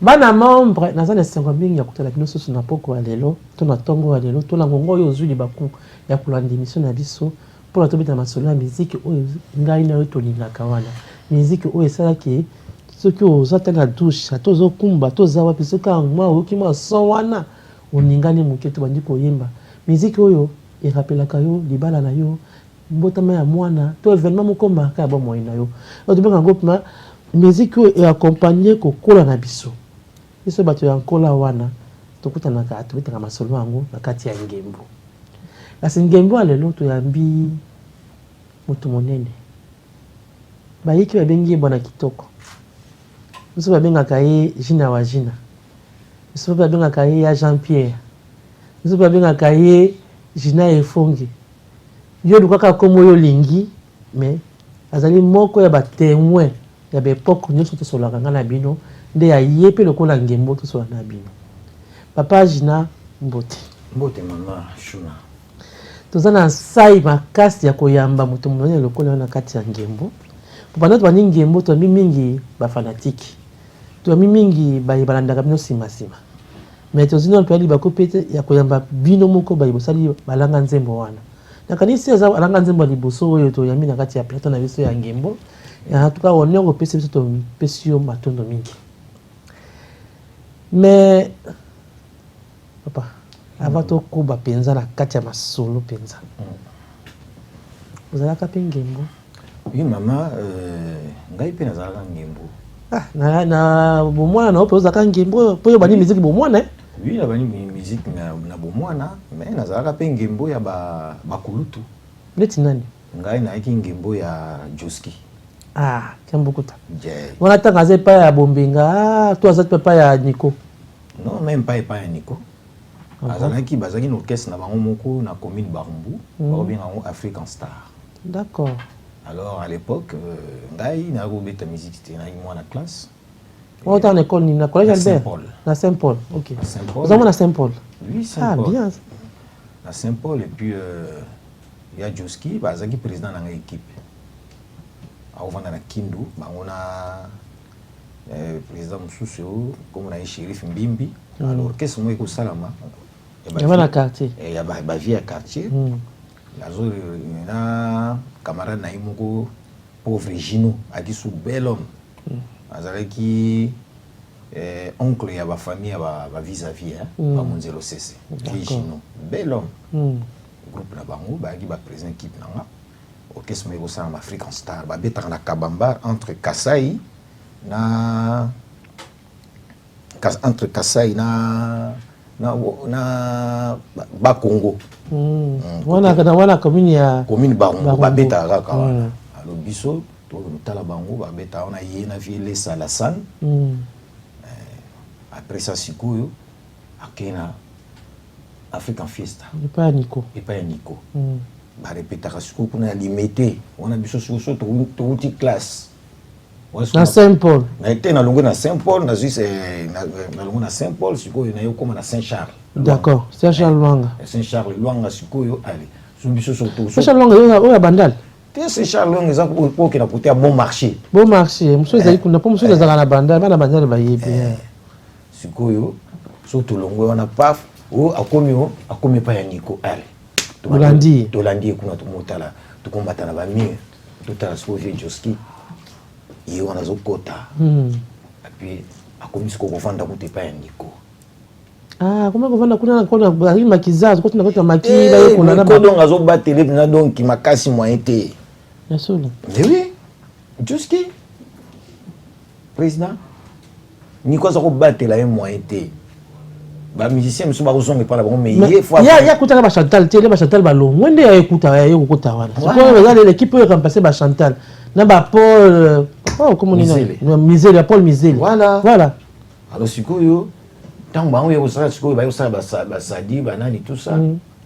bana membre naza na sengo mingi ya kutala bino soso na poko alelo to na tongo alelo to na ngongo yo zuli baku ya kulanda émission na biso pour la tobeta masolo ya musique oyo ngai na yo tolingaka wana musique oyo esalaki soki ozata na douche tozokumba toza wapi soki angwa oyoki mwa son wana oningani moke tobandi koyemba musique oyo erapelaka yo libala na yo mbotama ya mwana to événement moko marka ya bomoi na yo otobengaka yango mpena musique oyo eaccompagne kokola na biso biso bato ya nkola wana tokutanaka tobetaka masolo yango na kati ya ngembo kasi ngembo ya lelo toyambi moto monene bayiki babengi ye bwana kitoko biso babengaka ye jina wa jina biso babengaka ye ya Jean Pierre biso babengaka ye jina efongi yo lukaka komo yo lingi mais azali moko ya batémoin ya bepoke nyonso tosolaka nga na bino nde ya ye mpe lokola ngembo tosola na bino papa jina mbote mama shuna toza na sai makasi ya koyamba moto monene lokola na kati ya ngembo popanda to bani ngembo to mingi ba fanatique to mingi balandaka bino sima mais to zino to ali bakopete ya koyamba bino moko bayibosali balanga nzembo wana nakanisi aza alanga nzembo liboso oyo to yambi na kati ya plateau na biso ya ngembo ya tuka onyo ko pese biso to pesio matondo mingi mais papa avato kuba penza na kati ya masolo penza uzalaka pe ngembo oui mama ngai pe nazalaka ngembo na bomwana na ope uzalaka ngembo po yo bani musique bomwana oui la bani musique na bomwana mais nazalaka pe ngembo ya bakulutu neti nani ngai na yaki ngembo ya Joski Tiambukuta wana tanga ze pa ya bombenga to azat pa ya Nico non même pas ya Nico azalaki bazaki na orchestre na bango moko na commune Barumbu ba bien en African Star. D'accord. Alors à l'époque ngai na robeta musique c'était na moi na classe. On était en école ni na collège Albert. Na Saint-Paul. OK. Vous avez na Saint-Paul. Oui, Saint-Paul. Bien. Na Saint-Paul et puis il y a Joski bazaki président na équipe. Avant na Kindu bango na président Msusu comme na Shérif Mbimbi. Alors qu'est-ce moi ko salama il y a un quartier. Il y a un vie à quartier. Il y a un camarade naïmoko pauvre Gino, a dit sous bel homme. Azalaki oncle et la famille va vis-à-vis hein, pas mon zéro cessé. Gino, bel homme. Groupe na bango, ba qui ba président équipe nanga. Orchestre me ça en African Star, ba beta na Kabamba entre Kasai na Bakongo. Wana commune Bakongo babeta kaka wana. Alors biso to tala bango babeta on a yena ville Salasan. Après ça sikoyo akena African Fiesta. Et pas Nico. Ba répéta sikoyo kuna limité. On a biso so to classe. Na Saint-Paul. Na été na longo na Saint-Paul, na juste na longo na Saint-Paul, sikoyo na yo comme na Saint-Charles. D'accord, Saint-Charles Luanga. Saint-Charles Luanga sikoyo allez. Subiso surtout. Saint-Charles Luanga oya bandal. Saint-Charles Luanga za ko ke na côté à bon marché. Bon marché, monsieur ezali kuna po monsieur ezala na bandal, bana bandal ba yebi. Sikoyo surtout longo wana paf akomi pa ya Nico allez. Tolandi kuna tumotala tukombata na ba mire. Totala sikoyo Joski. Et on a zokota. Et puis a commis ce qu'on vend côté pas Nico. Comment on vend kuna na bari makizazo ko tuna ko maki ba yo kuna na ko donc azo batele na donc ki makasi moyen té. Yasolo. Mais oui. Joski président Nico za ko batela un moyen té. Ba musicien monsieur ba kozonga pa la bon mais il faut ya kuta ba Chantal télé ba Chantal ba longo ndé ya écoute ya yo kuta wana. C'est quoi l'équipe yo remplacer ba Chantal. Na ba Paul comment on Misel Paul Misel. Voilà. Alors sikoyo tant ba on yo ça sikoyo ba yo ça ba sadi ba nani tout ça.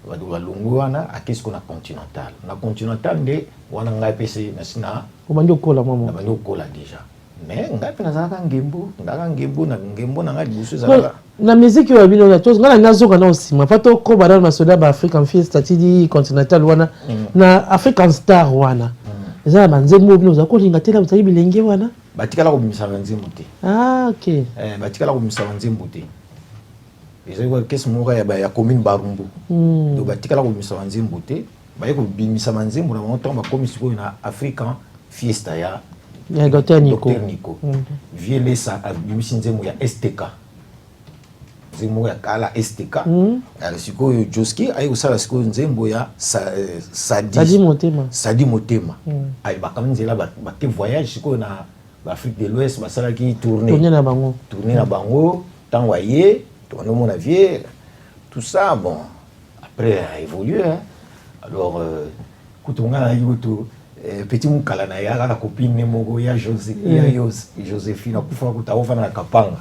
Ba do longo wana a qu'est-ce qu'on a continental. Na continental ndé wana ngai PC na sina. Ko bandi okola mama. Na bandi okola déjà. Mais ngai pe na zaka ngembo na ngai busu zaka. Na musique yo bino na tous ngala nazoka na osima. Pato ko ba na soda ba African Fiesta tidi continental wana na African Star wana. eza ba nzembo bino za ko linga tela butayi bilenge wana batikala ko bimisa nzembo te. Ah OK. Batikala ko bimisa nzembo te. Ils ont qu'est-ce mo ya commune Barumbu. Donc batikala ko bimisa nzembo te. Ba ko bimisa nzembo na montant ba komisiko na African Fiesta ya Dr Nico. Viele sa bimisa nzembo ya STK. Nzembo ya kala STK. Alors siko yo Joski ayi usala siko nzembo ya Sadi Motema. Ayi bakamnzela ba ke voyage siko na l'Afrique de l'Ouest basala ki tourner na bango tant waye to no mon avier tout ça bon après a évolué hein. Alors kutunga na yuto petit mukala na ya la copine moko ya Joséphine kufa kutaofa na Kapanga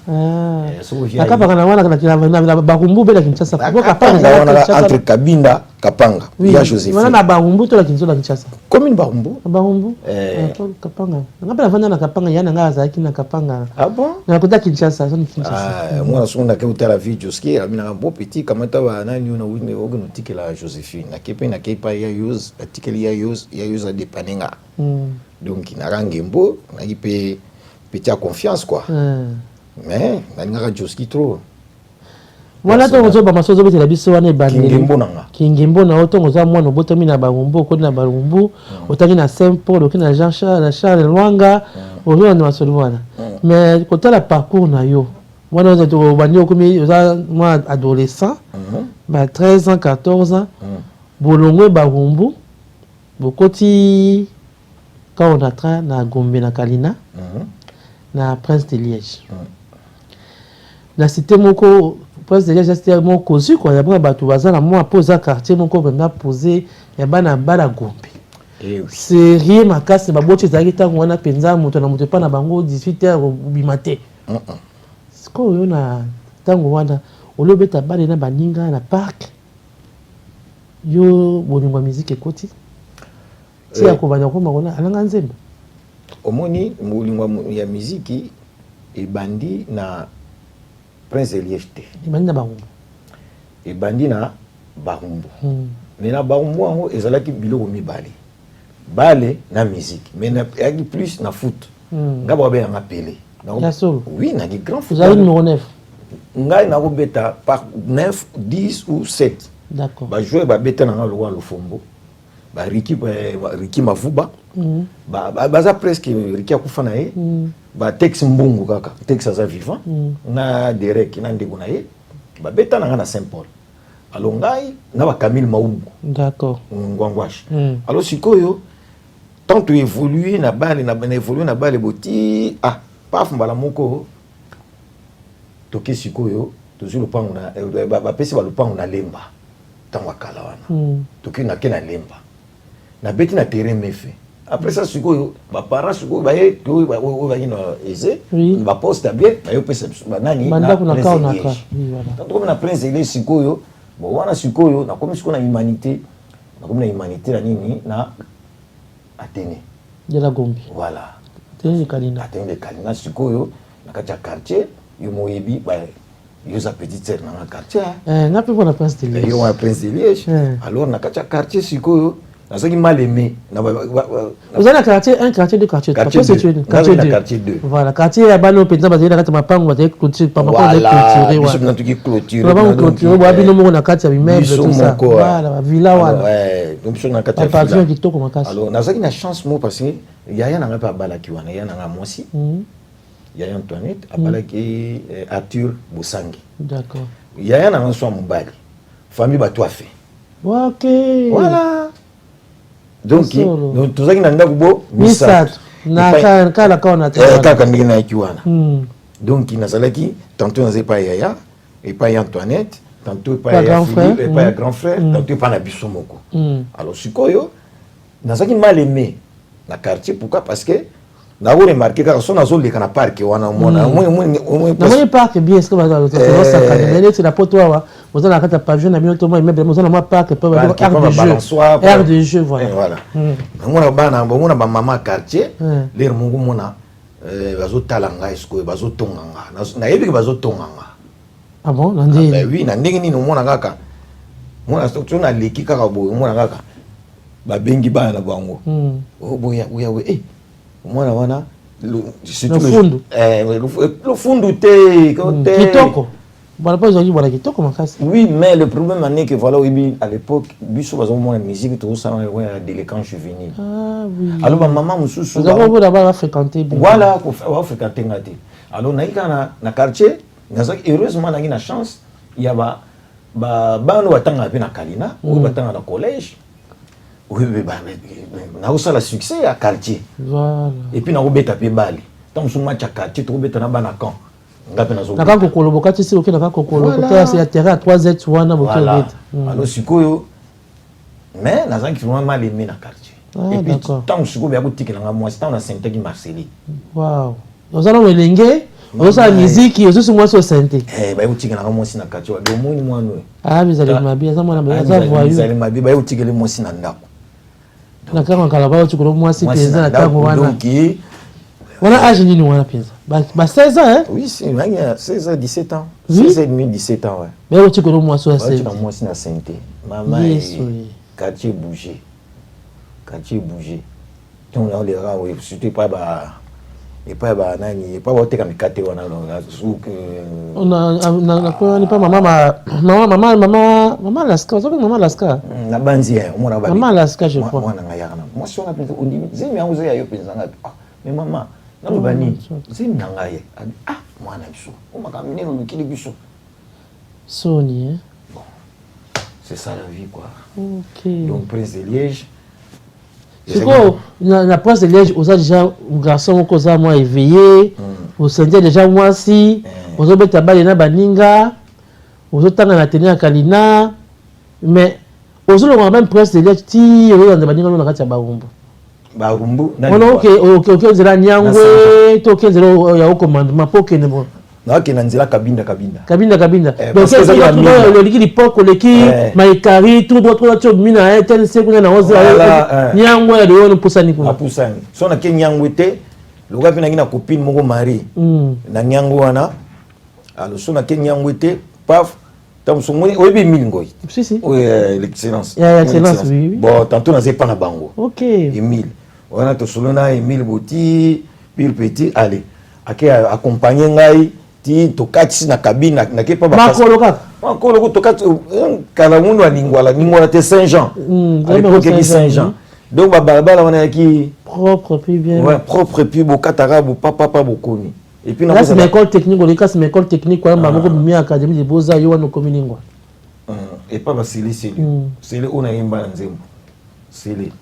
so Kapanga na wana na Barumbu bela Kinshasa kwa Kapanga wana entre Kabinda Kapanga ya Joséphine wana na Barumbu to la Kinshasa commune Barumbu Kapanga ngapela fanya na Kapanga yana ngaza na Kapanga ah bon na kuta Kinshasa so ni Kinshasa moi sonda ke utala vie Joski amina bon petit kama ta ba nani una wine ognotike la Joséphine na kepe na kepa ya use article ya use de paninga donc na rangembo na ipe petit à confiance quoi mais na Joski trop voilà to zo ba masozo betela biso wana ebandeli kingembo na otongo za mwana botomi na Barumbu ko na Barumbu otangi na Saint Paul okina na Jean Charles Lwanga ozo na masolwana mais kotala parcours na yo wana ozo to bandi okomi oza moi adolescent ba 13 ans 14 ans bolongwe Barumbu bokoti quand on atra na Gombe na Kalina na Prince de Liège na cité moko Prince de Liège c'était mon causu quoi, il y a pas bateau bazala moi poser quartier mon ko benda poser ya bana bala Gombe. C'est rien ma casse ba boche za kita ngwana penza moto na moto pa na bango 18h bimate. Siko yo na tango wana olobeta bale na baninga na parc. Yo boningwa musique ekoti. Ti ya ko banya ko makona alanga nzembo. Omoni molingwa ya musique ebandi na Prince de Liège. Ebandi na Barumbu. Ebandi na Barumbu. Mais na Barumbu ango ezalaki biloko mibale. Bale na musique. Mais na yaki plus na foot. Ngaba ba yanga Pelé. Oui, na di grand foot. Vous avez numéro 9. Ngai na ko beta par 9, 10 ou 7. D'accord. Ba jouer ba beta na lo wa Fombo. Ba Riki Mavuba. Baza presque Riki akufa na ye. Ba Tex Mbungu kaka Tex aza vivant na Derek na ndeko na ye ba beta na Saint Paul alors ngai na ba Camille Maungu d'accord ngwangwash alors sikoyo tant tu évoluer na bale na évoluer na bale boti paf mbala moko toke sikoyo toujours le pango na ba pesi ba le pango na Lemba tango kala wana toke na ke na Lemba na beti na terrain mefe. Après ça, si les parents sont aisés, ils postent bien, ils peuvent na Prince de Liège sikoyo, bon wana sikoyo na comme sikoyo na humanité, na nini na Athénée. De la Gombe. Voilà. Athénée de Kalina. Athénée de Kalina sikoyo na katia quartier, yo moyebi ba yo za petite sœur na quartier. Na pe na Prince de Liège. Yo na Prince de Liège. Alors na katia quartier sikoyo na ce qui mal aimé. Vous avez un quartier, deux quartiers. Quartier 2. Voilà, quartier à Bano, Pétain, Bazé, la Mapango, vous avez clôturé, pas clôturé. Vous avez clôturé. Vous avez clôturé, vous avez clôturé, la carte, immeuble, tout ça. Voilà, villa, voilà. Ouais, donc sur la carte. La pavillon qui toque comme casse. Alors, on a une chance, moi, parce que il y a un peu à Balakiwana, il y a un Moissi, il y a Antoinette, à Balaki, Arthur Boussangi. D'accord. Il y a un soin Moubali. Famille Batouafé. Ok. Voilà. Donc tout ça qui n'a pas beau misat na kala kona kaka ndina kiwana donc il n'a salaki tantôt on pas yaya et pas Antoinette tantôt pas Philippe et pas grand frère tantôt pas na biso moko alors sikoyo na saki mal aimé na quartier pourquoi parce que na vous remarquer car son azol le kana parc wana mona moi parc bien ce que va dans ça quand c'est la potoa vous allez à pavillon na mioto moi même vous allez moi parc peut aire de jeu voilà ngona bana ngona ba mama quartier l'air mungu mona bazo talanga esko bazo tonganga na yebi bazo tonganga ah bon nandi oui na ndenge ni mona kaka mona structure na leki kaka bo mona kaka ba bengi ba na bango oh boya eh mwana wana le fundu te kitoko voilà pas aujourd'hui voilà kitoko makasi oui mais le problème est que voilà à l'époque biso bazo mona musique tout ça ouais délinquant juvénile oui alors ba maman mususu vous avez d'abord fréquenté voilà ko fréquenter ngati alors naika na quartier nazo heureusement na ngina chance il y a bano batanga pe na Kalina ou batanga na collège oui na osala succès à quartier voilà et puis na obeta pe bali tant so match à quartier to obeta na bana camp ngape na zo na kako koloboka tisi oké na kako koloboka c'est terrain à 3z wana boké obeta alors sikoyo mais na zangi vraiment mal aimé na quartier et puis tant sikoyo ya kotikela nga moi tant na Sainte qui Marcelli wow ozala welenge ozala musique ozosi moi so Sainte ba kotikela nga moi si na quartier do moni mwana bizali mabi za mwana za voyou bizali mabi ba kotikela moi si na ndako na kama kala ba otikolo moi si pesa na tango wana wana âge nini wana pesa ba 16 ans oui c'est 16 ans 17 ans 16 et demi 17 ans ouais ba otikolo moi so Sainte moi si na Sainte maman quartier bougé donc là les rats oui surtout pas et pas nani et pas voter comme kate wana souk on a pas maman Laska ça maman Laska na banzi on a maman Laska je crois moi na ngayana moi si on a plus on dit zemi yango ya yo penza mais maman na lo bani zemi nangaye moi na biso on m'a kamené le kili biso Sony bon c'est ça la vie quoi OK donc Prince de Liège la Prince de Liège aux déjà un garçon koza moi éveillé au sentir déjà moi si aux autres tabale na baninga aux autres tanga na tenir à Kalina mais aux autres même Prince de Liège ti aux dans baninga na kati ya barumbu OK zela nyangwe to OK zela ya au commandement pour que ne bon na ke na nzela kabinda donc c'est ça le liquide poko leki maikari tout d'autres choses mina tel c'est kuna na oza nyangwe ya de pusani kuna pusani so na ke nyangwe te loka pina ngina copine moko mari na nyangwe wana alors so na ke nyangwe te paf tam so moni oyebi Emile si oui l'excellence oui bon tantôt na zepa na bango OK Emile wana to solona Emile Boti pire petit allez ake accompagner ngai ti to kati na cabine na ke pa ba makolo ko to kati kala mundu aningwala te Saint-Jean avec Saint-Jean donc ba balabala wana ki propre puis bien ouais propre puis bo katara bo papa bokoni et puis là c'est l'école technique on est l'école technique kwa mama mi académie de Beaux-Arts yo wana kominingwa et pas ba c'est le on a imba nzembo c'est le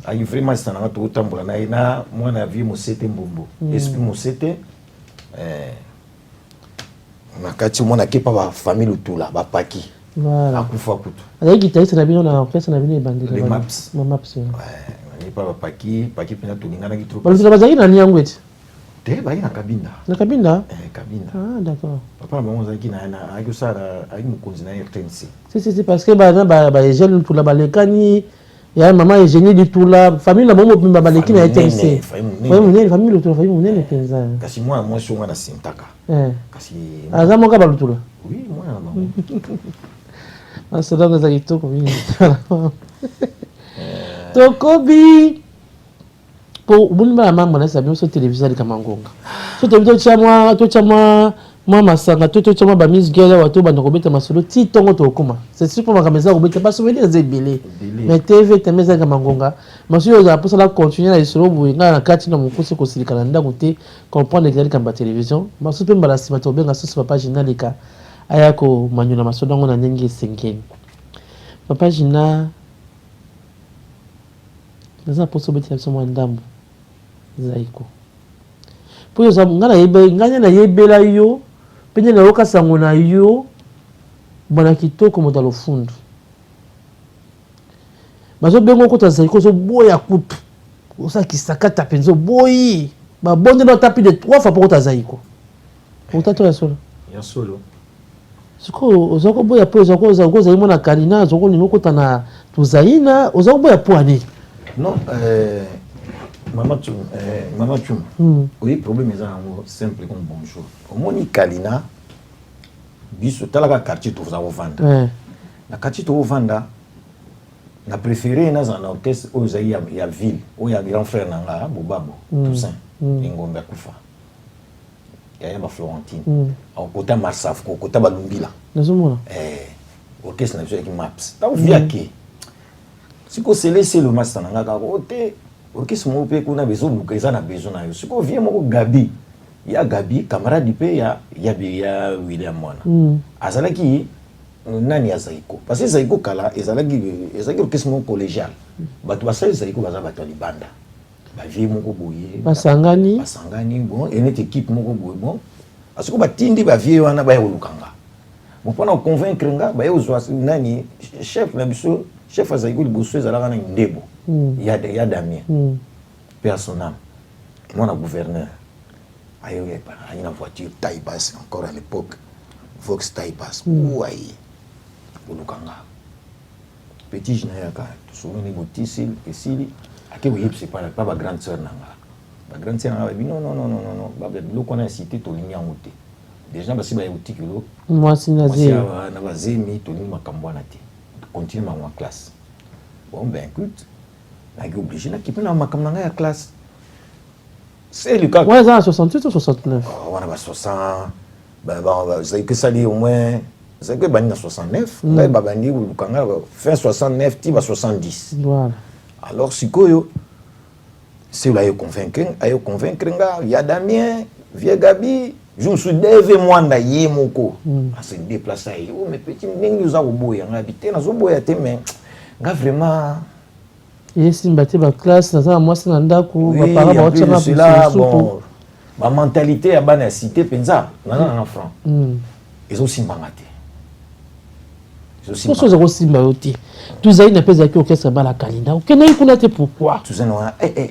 ayi vraiment c'est na to tambola na mwana vie mosete mbombo esprit mosete nakati mwana ke pa ba famille tula ba paki voilà akufa kutu avec guitariste na bino na orchestre na bino bandela les maps ouais ni pa ba paki pina tulingana ki trop parce que bazaki na nyangweti te ba ina kabinda kabinda d'accord papa ba monza ki na ayo sara ayo mukonzi na RTNC si parce que ba jeune tula ba lekani ya mama est génie du tout là famille na momo pimba baleki na RTNC famille tula famille munene penza kasi moi so na sintaka kasi azamo ka balutula oui moi na maman asala na zakitoko mimi tokobi pour bunba mama na sabi so télévision de Kamangonga so télévision to chamwa moi masanga to chamwa ba miss girl wa to banda kobeta masolo ti tongo to okuma c'est sûr pour makameza kobeta pas souvenir zebele mais TV temeza Kamangonga monsieur za pour ça continuer na solo buinga na kati na mukusi ko silikana ndako te comprendre exactement kamba télévision maso pe mbala sima to benga so papa jinalika ayako manyuna masodo ngo na ndenge sengeni papa jina naza poso beti so mwandambo zaiko po yo ngana yebe nganya na yebela yo penye na yoka sango na yo bana kitoko modalo fundu bazo bengo ko zaiko so boya kutu osa kisakata penzo boyi ba bonde na tapi de 3 fois pour ta zaiko utato ya solo siko ozako boya po ozako zaimo na Kalina ozako nimoko tana tuzaina ozako boya po ani non Maman Tchoum, oui, problème est simple comme bonjour. Au moni Kalina, biso talaka quartier to vous vendre. Na quartier to vendre, na préféré dans un orchestre où il y a ville où il y a grand frère nanga Bobabo Toussaint Ngombe Kufa il y a Florentine au côté Marsaf au côté Balumbila nazomona orchestre national qui maps donc via qui si ko c'est laisser le master nanga ka côté orchestre mo pe kuna besoin lu kaisa na besoin na yo si ko vient mo Gabi il y a Gabi camarade du pays il y a William Mwana azalaki nani azaiko parce que zaiko kala ezalaki orchestre mo collégial bato basali zaiko baza bato libanda ba vie moko boye basangani bon et notre équipe moko boye bon parce que batindi ba vie wana ba yolukanga bon pour convaincre nga ba yozwa nani chef na biso chef azaiko liboso ezalaka na ndebo ya Damien personnel mon gouverneur ayo yepa une voiture taille basse encore à l'époque Vox taille basse ouaye olukanga petit jinayaka souvent les boutiques et si ake oui c'est pas ba grande sœur nanga ba grande sœur nanga non ba lo qu'on a cité to ligne en route déjà ba si ba boutique lo moi si nazi na bazemi to ni makambo na te continue ma classe bon ben écoute na obligé na kipe na makambo nanga ya classe c'est le cas ouais ça 68 ou 69 on a 60 c'est que ça dit au moins c'est que bani na 69 ngai babandi lukanga fin 69 ti ba 70 voilà alors sikoyo c'est là yo convaincre nga ya Damien via Gabi je me suis levé moi na yemoko à se déplacer oh mais petit ndenge nous a oboya nga habiter na zo boya te mais nga vraiment yesi mbate ba classe na moi c'est ndako ba para ba otcha na bon ma mentalité ya bana cité penza na franc ils aussi mbangate Tout ça aussi maoti. Tout ça il n'a pas été orchestre bala kalinda. OK na ikuna te pourquoi? Tout ça non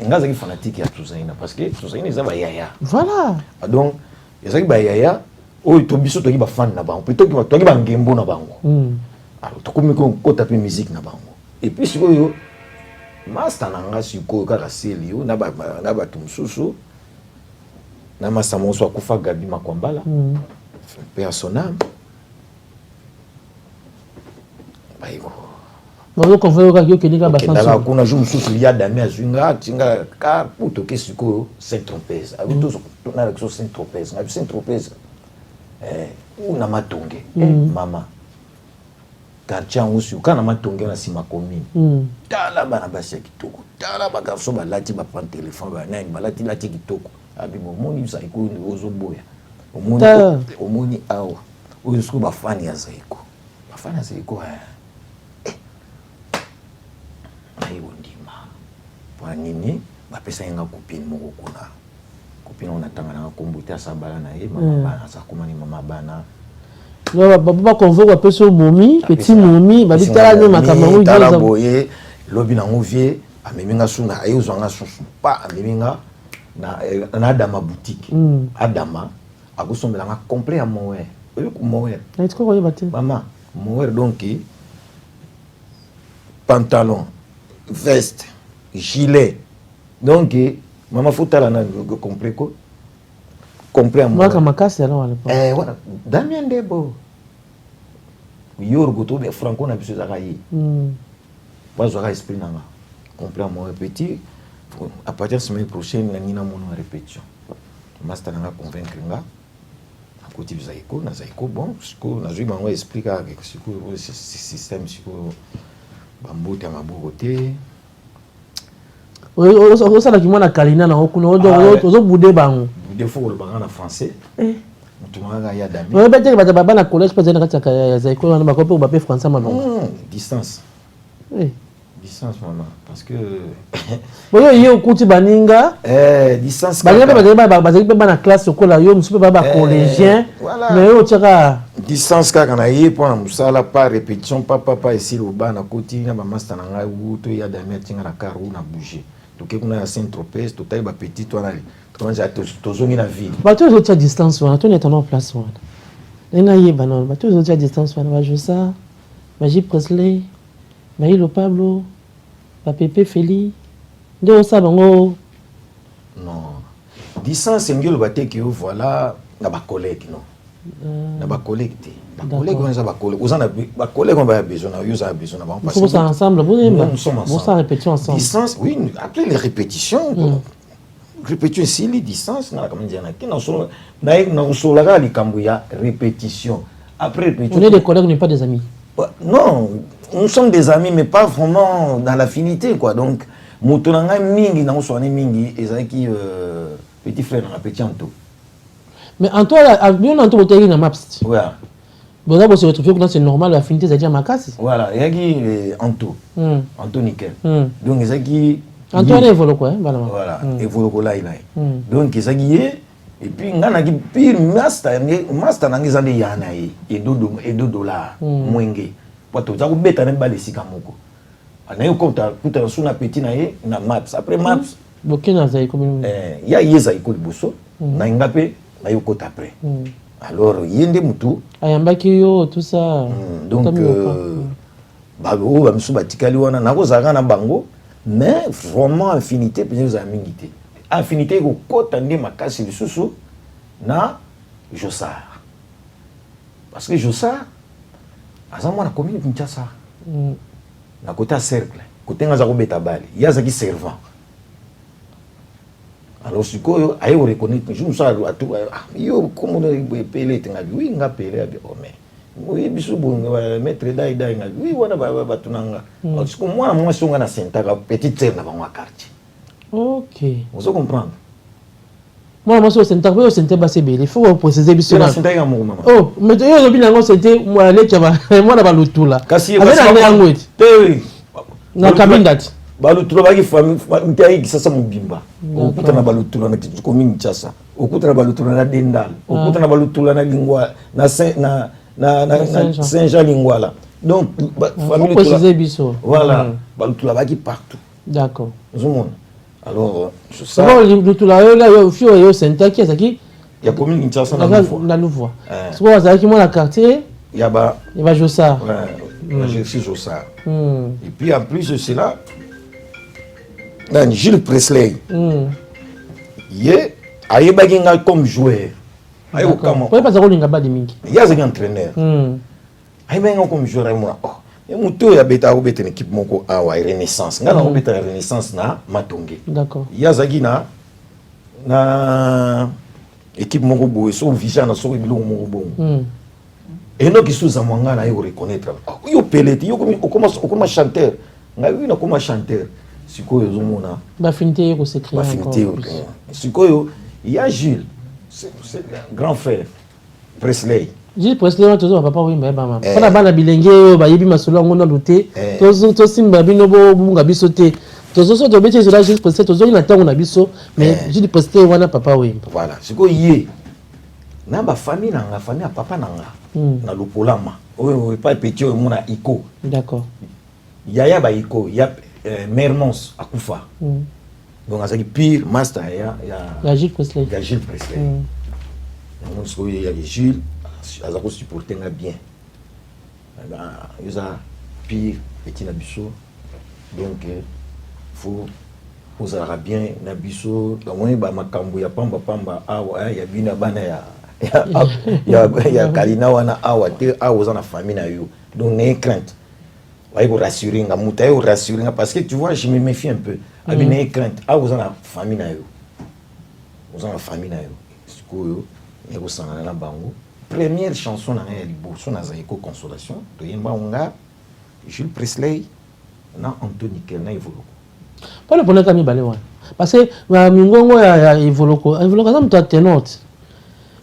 ngaza fanatique ya tout ça parce que tout ça ils za ba yaya. Voilà. Donc ezaki ba yaya o to biso to ki ba fan na bango. Plutôt to ki ba ngembo na bango. Alors to komi ko taper musique na bango. Et puis sikoyo master nanga sikoyo kaka selio na ba tumsusu na masamo so akufa Gabi Makwambala. Personnel. Bon qu'on veut que quelqu'un basse là qu'on a joué sous il y a Damien Zunga tinga car pour toquer siko Saint-Tropez avec tous on a avec Saint-Tropez na Saint-Tropez una matonge mama quartier usu kana matonge na sima commune tala bana basi kitoko tala ba garçon ba lati ba prendre téléphone ba nani ba lati kitoko abi bon moni zaiko ozoboya omoni awa oyo siko ba fani ya zaiko ndima pour nini bapesa yenga copine moko kuna copine on atanga na kombuta sabala na ye mama bana sa komani mama bana no baba convoque apesa momi petit momi babitala ne makamaru tala boye lobi na nguvie ameminga suna ayozanga susu pa ameminga na Adama boutique Adama akosombela nga complet ya mowe maman mower donc pantalon veste gilet donc maman faut tala na complet ko complet moi comme casse alors à l'époque voilà Damien Debo yorgo to be franco na biso zakayi bazwa esprit nanga complet moi petit à partir de semaine prochaine na mono répétition master nanga convaincre nga côté zaiko na zaiko bon siko na jui bango expliquer que siko ce système siko bambote ya maboko te osala kimwana kalina na okuna ozo bude bango bude fo le banga na français mutumanga ya Damien ouais peut-être baba na collège peut-être na kati ya zaiko na bakope ba pe français malonga distance distance maman parce que boyo ye okuti baninga distance bazali pe bana classe okola yo musu pe baba collégien mais yo tchaka distance kaka na ye pour na musala pas répétition papa ici le bas na koti na ba master na ngai wuto ya Damien tinga na car ou na bouger to ke kuna ya Saint-Tropez to taille ba petit to na to zongi na ville ba to zo tcha distance wana to ne tano place wana nga ye banon ba to zo tcha distance wana ba Josa ba J Presley Maïlo Pablo, Pepe Feli, de Osabango. Non. Distance, c'est mieux le bâté que voilà, na ba collègue non. na ba collègue te ba collègue on ça ba collègue aux ba collègue on va besoin na yo ça besoin na ba parce que ça ensemble nous sommes ensemble. Vous ça répétition ensemble Distance oui après les répétitions répétition ici les distances na comme dire na qui na so la likambo ya répétition après répétition. On est des collègues, on n'est pas des amis. Non, nous sommes des amis mais pas vraiment dans l'affinité quoi. Donc motonanga mingi na so mingi ezaki petit frère na petit Anto. Mais Anto bien Anto boteli na maps. Voilà. Bon là se retrouver que c'est normal l'affinité c'est dire makasi. Voilà, yaki Anto. Anto nickel. Donc ezaki Anto est évolué quoi voilà, évolué là il est. Donc ezaki et puis ngana ki pire master nangi zande yana et $2 mwenge. Poto za kubeta na bale sika moko. Anayo kuta suna petit na ye na maps. Après maps bokina za ikomi ya yeza iko liboso na ngape na yo kota après. Alors yende mutu ayambaki yo tout ça. Donc babo ba msuba tikali wana nako zaka na bango mais vraiment affinité peut za mingité. Affinité ko kota ndi makasi lisusu na Jossard. Parce que Jossard azamwa na commune Kinshasa. Na côté cercle, côté ngaza ko beta bali, yaza ki servant. Alors sikoyo aye o reconnaître je ça atu yo comme no pelé tenga oui nga pelé abi o mais oui bisu bonga maître dai nga oui wana ba tunanga. Parce que moi songa na sentaka petite terre na bango quartier. Ok. Vous comprenez? Moi, je suis il faut préciser. Oh, mais c'était moi, là. Na kabindati. Balutula baki famille sasa mubimba. Okuta na balutula na commune Kinshasa. Okuta na balutula na Dendal. Okuta na balutula na Lingwa na Saint-Jean Lingwala. Donc famille préciser biso. Voilà, balutula baki partout. D'accord. Alors, je sais. Tout là, yo fio yo sentaki azaki. Il y a commune Kinshasa na Louvois. C'est quoi azaki moi la quartier? Il y a Jossard. Ouais, je suis Jossard. Et puis en plus de cela, dans Gilles Presley. Il a comme joueur. Pourquoi pas Zarolinga ba de mingi? Il y a un entraîneur. Il a comme joueur moi. Muto ya beta obeta équipe moko awa Renaissance ngana obeta Renaissance na Matonge. D'accord. Yazaki na équipe moko boye so vision na so biloko moko bongo. Et no kisu za mwanga na yo reconnaître. Yo peleti yo comme chanteur. Ngawi na comme chanteur. Sikoyo zomona. Ba finité ko s'écrire encore. Ba finité. Sikoyo il y a Jules. C'est grand frère Presley. J'ai presque là toujours papa oui mais bama. Kana bana bilenge ba yebi masolo ngona luté. To simba bino bo bunga biso te. Tozo so to bete là juste presque tozo ina tango na biso mais j'ai presque wana papa oui. Voilà, c'est quoi yé. Na ba famille na famille papa nanga. Na lopolama. O pas petit o mona iko. D'accord. Yaya ba iko, ya Mermons akufa. Donc azaki pire master ya Gilles Presley. Ya Gilles Presley. Donc ce qu'il y a Gilles azako supporter nga bien. Yoza pire petit na biso. Donc faut osara bien na biso kamwe ba makambo ya pamba awa ya bina bana ya kalina wana awa te awa za na famille na yo. Donc n'ayez crainte. Va vous rassurer nga muta yo rassurer parce que tu vois je me méfie un peu. Abi n'ayez crainte awa za na famille na yo. Oza na famille na yo. Sikoyo yego sangana na bango. Première chanson na ya liboso na zaiko consolation to yemba nga Jules Presley na Anthony Kel na Evoloko. Pas le bonheur kami bale wana parce que mingongo ya Evoloko za mtu atenote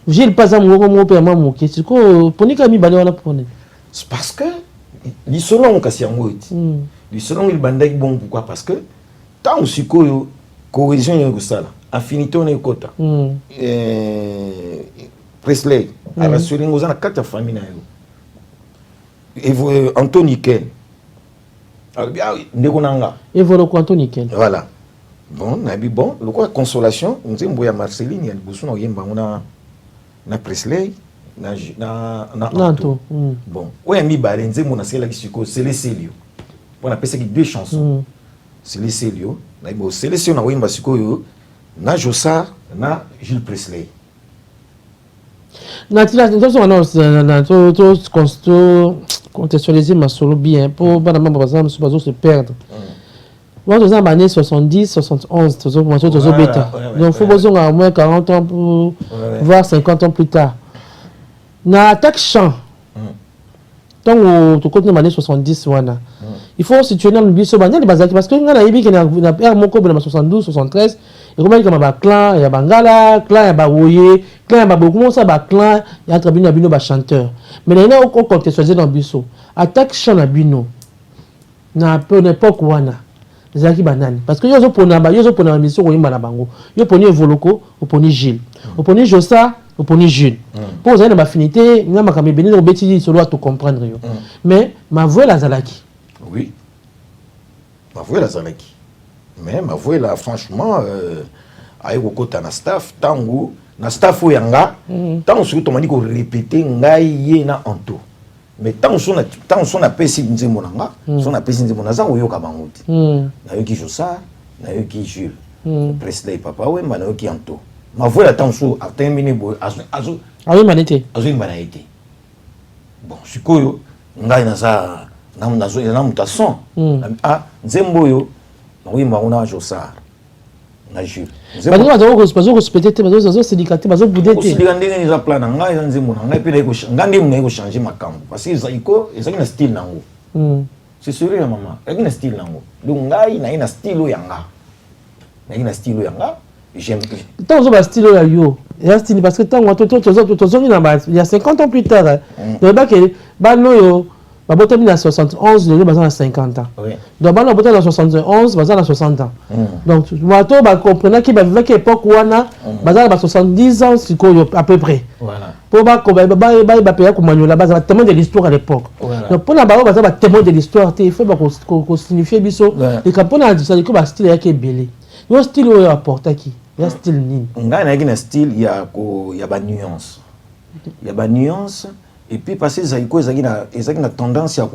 Gilles pasa mungongo mo pe mamu ke siko ponika mi bale wana pone c'est parce que l'isolo kasi yango iti l'isolo il bandaki bon pourquoi parce que tant sikoyo cohésion yo sala affinité on ekota Presley a rassuré nous en a quatre familles na yo et Anthony Ken ndeko nanga Evoloko Anthony Ken voilà bon nabi bon le quoi consolation nzembo ya Marceline ya liboso na yemba na Presley na Anto bon oya mi bale nzembo na sela kisiko Célio on appelle ça deux chansons Célio na bo Célio na yemba siko yo na Jossard na Gilles Presley contextualiser ma solo bien pour se perdre. Moi, dans les années 70, 71, donc il faut besoin au moins 40 ans pour voir 50 ans plus tard. Dans l'attaque champ, tant que tu années 70, il faut situer dans le biso parce que on a dit qu'il y a un 72, 73, et comment il y a un clan, il y a Bangala, clan, il y a Bawoye, clan, il y a beaucoup ça, clan, il y a tribunal bino ba chanteur. Mais il y a aucun contextualisé dans le biso. Attaque champ na bino. Na peu n'importe quoi na. Zaki banane parce que yo pona mission ko yimba na bango. Yo poni Voloko, o poni Gilles. O poni Josa, o poni Jules. Pour vous avez une affinité, nga makambe beni no beti solo à tout comprendre yo. Mais ma voix la zalaki. Oui. Ma voix la zalaki. Mais ma voix là franchement ayo kokota na staff tango na staff oyanga tango surtout mani ko répéter ngai ye na anto. Mais tant on a pesi nzembo nanga, on a pesi nzembo naza oyoka bangote. Na yoki Josa, na yoki Jules. Président papa we na yoki anto. Ma voix la tant so atemini boy azo manete. Azo imanaite. Bon, sikoyo ngai naza na mutason. Ah, nzembo yo na wimba una Josa. Na Jules. Bazo respecter bazo syndicaté bazo boudete. Aussi ndenge ni za plan nanga eza nzembo nanga pe na ko ngande mu na ko changer makambo parce que zaiko ezaki na style nango. C'est sérieux maman. Ezaki na style nango. Donc ngai na ina style yanga. Na ina style yanga. J'aime. Tant zo ba style ya yo. Ya style parce que tant il y a 50 ans plus tard. Donc ba no yo ba botami na 71 le baza na 50 ans. Oui. Donc ba no botami na 71 baza na 60 ans. Donc wato ba comprendre ki ba vivaki époque wana baza na 70 ans sikoyo à peu près. Voilà. Pour ba payer ko manyola baza témoin de l'histoire à l'époque. Donc pour na ba baza ba témoin de l'histoire il faut ba ko signifier biso et quand on a dit ça que ba style yake belé. Yo style o apporta ki. Ya style nini. Ngai na yaki style ya ba nuance. Ya ba nuance. Et puis parce que Zaiko ezaki na tendance à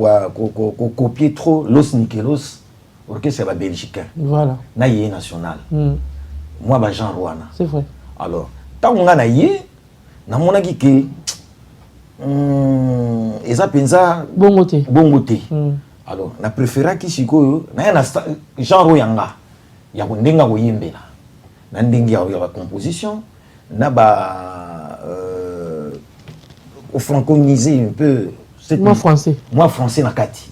copier trop Los Nikelos orchestre ba belgicain. Voilà. Na yé national. Moi ba Jean Rouana. C'est vrai. Alors, tant nga na yé na monaki ke eza penza bongote. Alors, na préféra ki sikoyo na ya na Jean Royanga ya ndenga ko yembela. Na ndenga ya composition na ba au franconiser un peu moi français na kati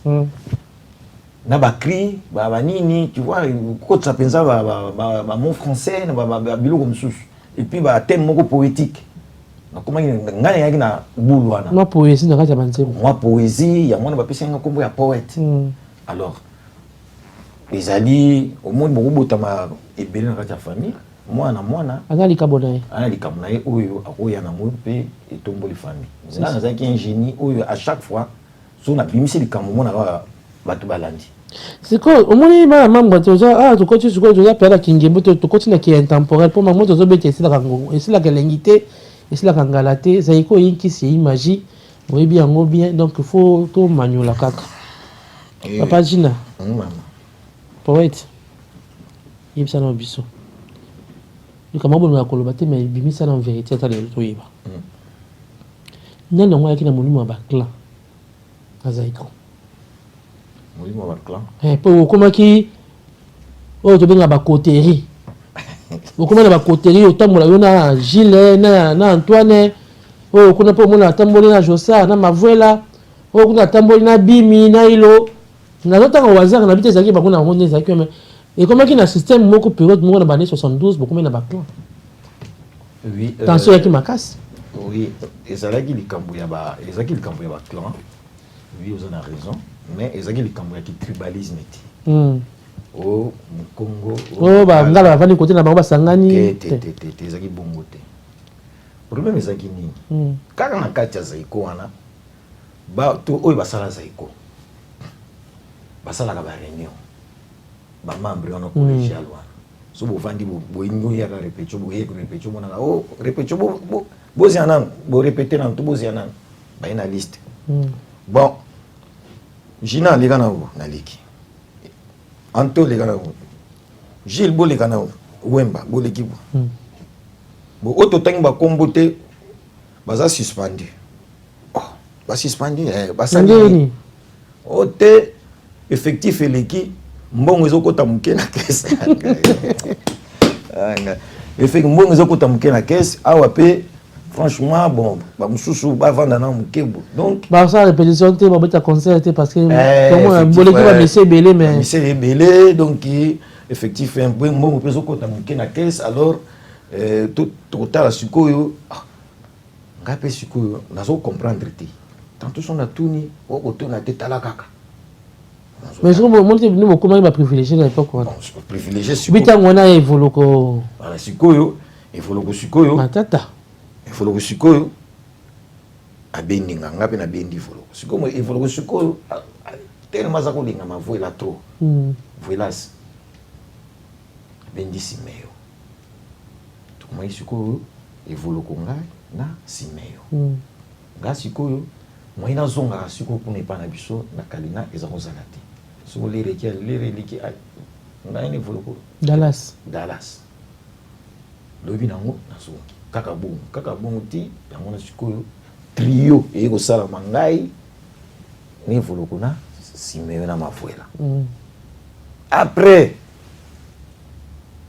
na ba cri ba nini tu vois quand ça pensa ba mot français ba biloko msusu et puis ba thème moko poétique na comment ngana yaki na bulwana moi poésie na kati ya banzembo moi poésie ya mwana ba pesa nga kombo ya poète alors ezali au monde beaucoup botama ebele na kati ya famille mwana azali kabonaye oyo akoya na mo pe etomboli famille na nazaki un génie oyo à chaque fois so na bimisi likambo mona bato balandi c'est quoi au moins ma maman toza to continue ko toza pela kingembo to continue ki intemporel pour maman tozo bete esi la kango esi la kelengité esi la kangalate zaiko yinki si magie oui bien ngo bien donc il faut to manyola kaka papa Gina maman poète yibsa na biso kama bono ya koloba te mais bimisa na vérité ta le toyeba nana ngwa yakina mulimo ba clan azaiko mulimo ba clan po komaki o to benga ba coterie o komana ba coterie o tamola yo na Gilles na Antoine o kuna po mona tamboli na Josa na Mavuela o kuna tamboli na Bimi na Ilo na lota ko wazaka na biteza ki ba kuna ngone zaki mais et comment qu'il y a un système moko période moko na 72 beaucoup mais na ba clan oui tension qui macasse oui ezalaki likambo ya ba clan oui vous en avez raison mais ezalaki likambo ya tribalisme ti au Congo ba ngala bavani côté na bango basangani te ezalaki bongo te problème ezalaki nini kaka na kati ya Zaiko wana ba to oyo basala Zaiko basala ka ba réunion ba membre wana collégial wana so bo vandi bo ingo ya répétition bo mona oh répétition bo zianan bo répéter nan to bo zianan ba ina liste bon Gina les gana na liki Anto les gana Gilles bo les gana Wemba bo l'équipe bo auto tang ba kombote baza suspendu. Oh, ba suspendu Nangeni. Ote effectif eleki mbongo ezokota muke na caisse. Effectivement mbongo ezokota muke na caisse awa pe franchement bon ba mususu ba vanda na mukebo. Donc ba ça répétition te ba beta concert parce que comment boleki ba monsieur belé mais monsieur belé donc effectivement mbongo pe ezokota muke na caisse alors tout total sikoyo ngape sikoyo nazo comprendre te. Tantôt son a tourné au côté na tête la kaka. Mais je me montre nous comment il va privilégier à l'époque quoi. Privilégier sikoyo. Bita ngona evoluko. Voilà sikoyo, evoluko sikoyo. Matata. Evoluko sikoyo. Abendi nganga pe na bendi evoluko. Sikoyo evoluko sikoyo tellement za ko linga ma voila trop. Voilas. Bendi simeyo. Tukuma sikoyo evoluko ngai na simeyo. Nga sikoyo moi na zonga sikoyo pour ne pas na biso na kalina ezako zalati. So les liki na ene evoluko Dallas lobi nango na zongi kaka bongo ti yango na sikoyo trio eko sala mangai ni evoluko na simeyo na mafuela. Après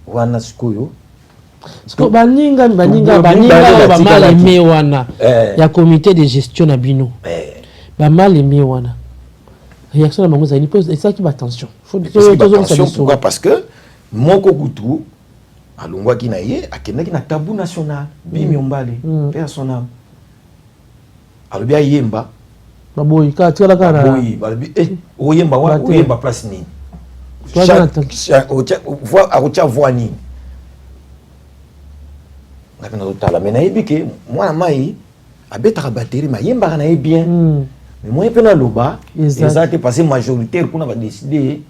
wana sikoyo baninga ba mal aimé wana ya comité de gestion na bino ba mal aimé wana réaction na bango ça ni pose et ça qui va attention faut attention pourquoi parce que moko kutu alongwa ki na ye akenda ki na tabou national bimi ombale personnel alobi ayemba baboyi ka tira kana baboyi balobi oyemba wa oyemba place nini voix akocha voix nini ngapena totala mais nayebi ke mwana mai abetaka batterie mayembaka na ye bien mais moi pe na loba ezate passé majoritaire kuna ba décider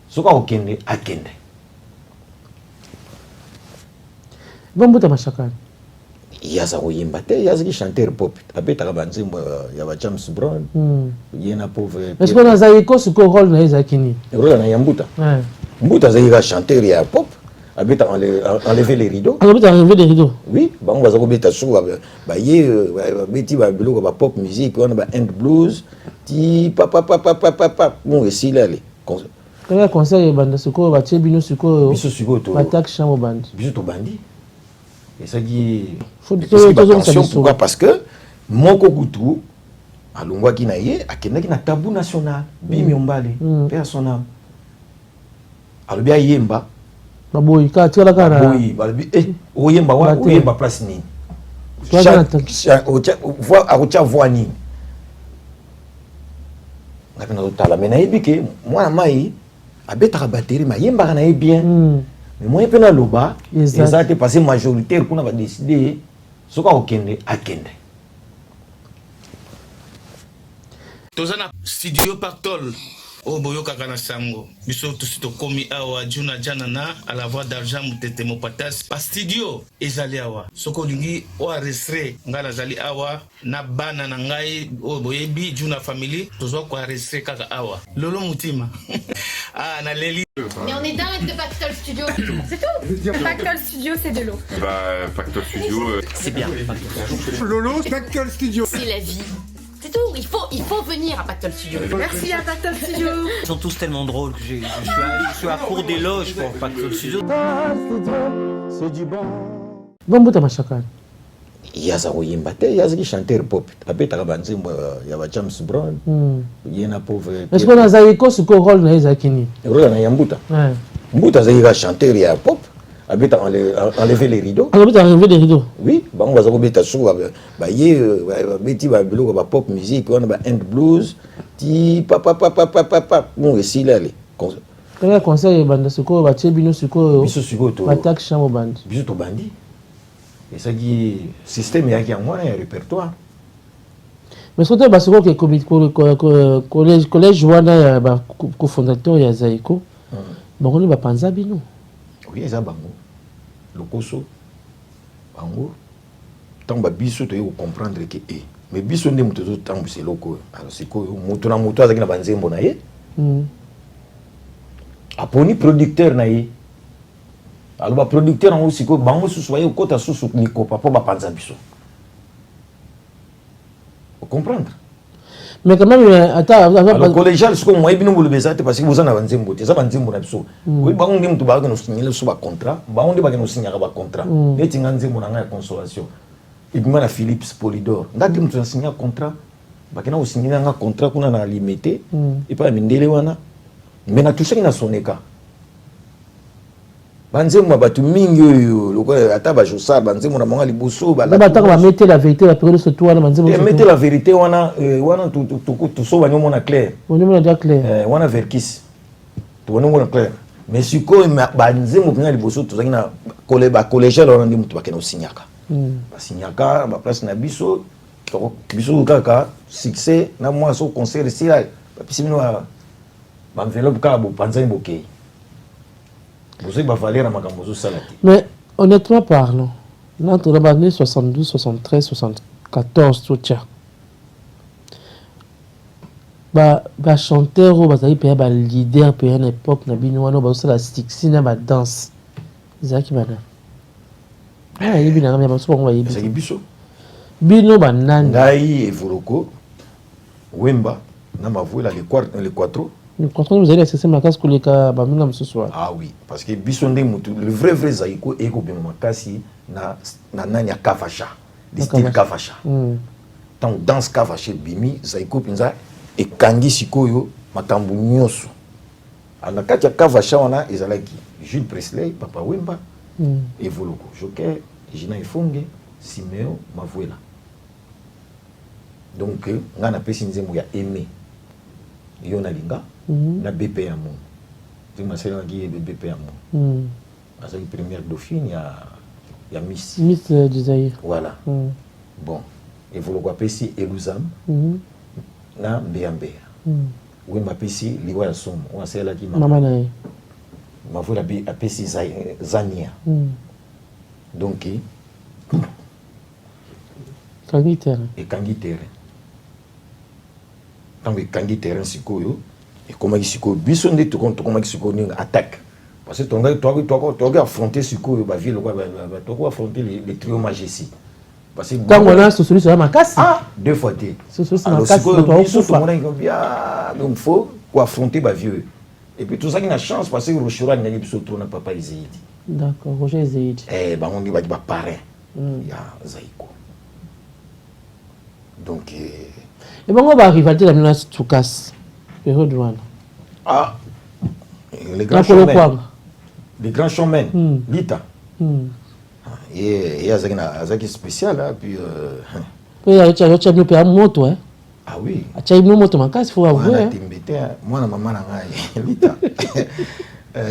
soka okende akende bombuta mashakani yaza koyemba te yaza ki chanteur pop abetaka banzembo ya ba James Brown yena pauvre est-ce que na zaiko siko rôle na ezakini rôle na yambuta mbuta zaika chanteur ya pop abeta enlever les rideaux. Enlever les rideaux. Oui, bango bazako beta sou ba ye beti ba biloko ba pop music on ba end blues ti papa bon ici là les quand conseil banda siko ba tebino siko biso siko to attaque chambre band biso to bandi et ça qui faut attention pourquoi parce que moko kutu alongwa ki na ye akenda ki na tabou national bimi ombale personnel alobi ayemba baboyi ka tira kana baboyi balobi oyemba wa oyemba place nini voix akocha voix nini ngapena totala mais nayebi ke mwana mai abetaka batterie mayembaka na ye bien mais moi pe na loba ezate passé majoritaire kuna ba décider soka okende akende tozana studio Pactol o boyoka kana sango biso to komi awa juna jana na à la voix d'argent mutete mopatas pa studio ezali awa soko lingi o arrestre ngala zali awa na bana na ngai o boyebi juna family tozwa ko arrestre kaka awa lolo mutima na leli. Mais on est dingue de Pactol Studio. C'est tout. Pactol Studio, c'est de l'eau. Bah, Pactol Studio, c'est bien. Lolo, Pactol Studio. C'est la vie. C'est tout. Il faut venir à Pactol Studio. Merci à Pactol Studio. Ils sont tous tellement drôles que je suis à court d'éloges pour Pactol Studio. C'est du bon. Bon bout à machakane. Yaza koyemba te yaza ki chanteur pop abetaka banzembo ya ba James Brown yena pauvre est-ce que na zaiko siko rôle na ezakini rôle na yambuta mbuta zaika chanteur ya pop abeta enlever les rideaux enlever les rideaux oui bango bazako beta sou ba ye beti ba biloko ba pop music on ba end blues ti papa bon ici là les quand conseil banda siko ba tebino siko biso siko to attaque chambre band biso to bandi. Et ça qui système il y a un répertoire. Mais surtout parce que collège wana ba cofondateur ya Zaiko. Bango ni ba panza bino. Oui, ça bango. Lokoso bango. Tant ba biso to comprendre que mais biso ndé muto tant c'est loko. Alors c'est ko muto na muto azaki na banzembo na ye. Aponi producteur na ye. Alors ba producteur en aussi ko bango sous soyez kota sous liko papa ba panza biso comprendre. Mais quand même, alors collégial ce que moi bino bolo bezate parce que vous en avez nzembo te ça ba nzembo na biso oui ba ngem to ba no signer so ba contrat ba onde ba no signer ba contrat neti nga nzembo na nga consolation et puis na Philippe Polidor ndaki mtu signer contrat ba kena signer nga contrat kuna na limité et pas mindele wana mais na touché na soneka banzembo batu mingi oyo lokola ata ba josar banzembo na manga liboso ba ba mettre la vérité la période ce toi na banzembo mettre la vérité wana wana tout so banyo mona clair on mona déjà clair wana verkis to banyo mona clair mais siko banzembo pina liboso to zaki na ba collégial wana ndi mutu bakena osinyaka ba sinyaka ba place na biso biso kaka succès na moi so concert ici là pisino ba enveloppe ka bo panzani bokei. Mais honnêtement parlant, entre les années 72, 73, 74, tout ça, bah chanteur ou bah leader pour une époque na binoano bah la stixi na bah danse, zaki bana. Ah il bina mais so on c'est biso. Bino bah nani. Ngai Evoloko, Wemba, na mavuela les quattro. Vous allez accéder ma casse pour les cas ce soir. Ah oui, parce que Bisonde le vrai Zaïko ego bien makasi na nanya kavacha, le style kavacha. Tant danse kavacha bimi Zaïko pinza et kangi sikoyo makambu nyoso. Ana kati ya kavacha wana ezalaki Jules Presley, Papa Wemba, Evoloko, Joker, Gina Ifonge, Simeo, Mavuela. Donc ngana pesi nzembo ya aimé. Yona linga na BP ya mon. Tu m'as dit BP ya mon. C'est la première dauphine ya Miss. Miss du Zaïre. Voilà. Bon, et vous le voyez Elouzam na Mbeyambea. Oui ma pesi liwa ya somo. On sait là qui maman na. Ma voix la pesi Zania. Donc Kangi terrain. Et Kangi terrain. Tant que Kangi terrain sikoyo et comment il sikoyo biso nde to comment il sikoyo attaque parce que toi affronter sikoyo ba ville quoi toi affronter les trio majesty parce que quand on a sous sur ma casse deux fois té sous ma casse donc faut affronter ba vieux et puis tout ça qui a chance parce que Rochora n'a biso trop na papa Iséidi. D'accord, Roger Iséidi. Ba on dit ba parrain ya Zaïko. Donc et bon on va rivalité la menace Toukas période one. Ah les grands chemins. Les grands chemins Lita. Et azaki spécial là puis il y a eu un moto hein. Ah oui. Tu as eu une moto makasi faut avouer. Moi na maman na ngai Lita.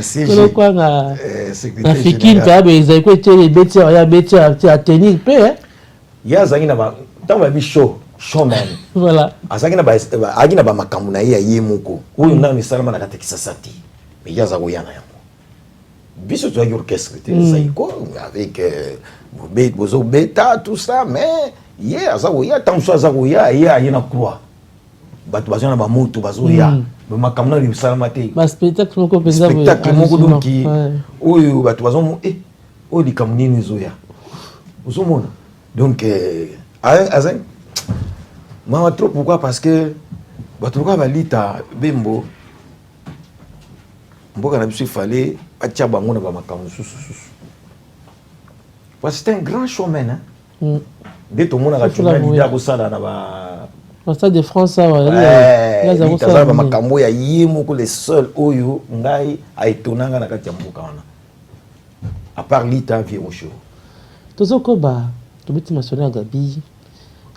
C'est quoi na secrétaire Fikine pa ba ezako était bêtises ya bêtises à tenir peu hein. Ya zaki na ba tant ba bi showman. Voilà. Azaki na ba agina ba makambu na ye moko. Oyo ndani salama na katekisa sati. Mais ya za koyana yango. Biso tu as orchestre Zaïko avec Bozo Beta tout ça mais hier azakoya tant so azakoya ya na croix. Batu bazona ba moto bazoya. Ba makambu na salama te. Ba spectacle moko penza bo. Spectacle moko donc oyo batu bazomo oyo likamuni zoya. Uzomona. Donc azan moi trop pourquoi parce que batuka balita bembo mboka na biso fallait atia bango na ba makambo susu parce que c'est un grand showman hein de tout monde a toujours l'idée ko sala na ba au Stade de France ça ba ba makambo ya yemo ko le seul oyo ngai aitonanga na kati ya mboka wana à part lita vie au show tozoko ba tobeti masona gabi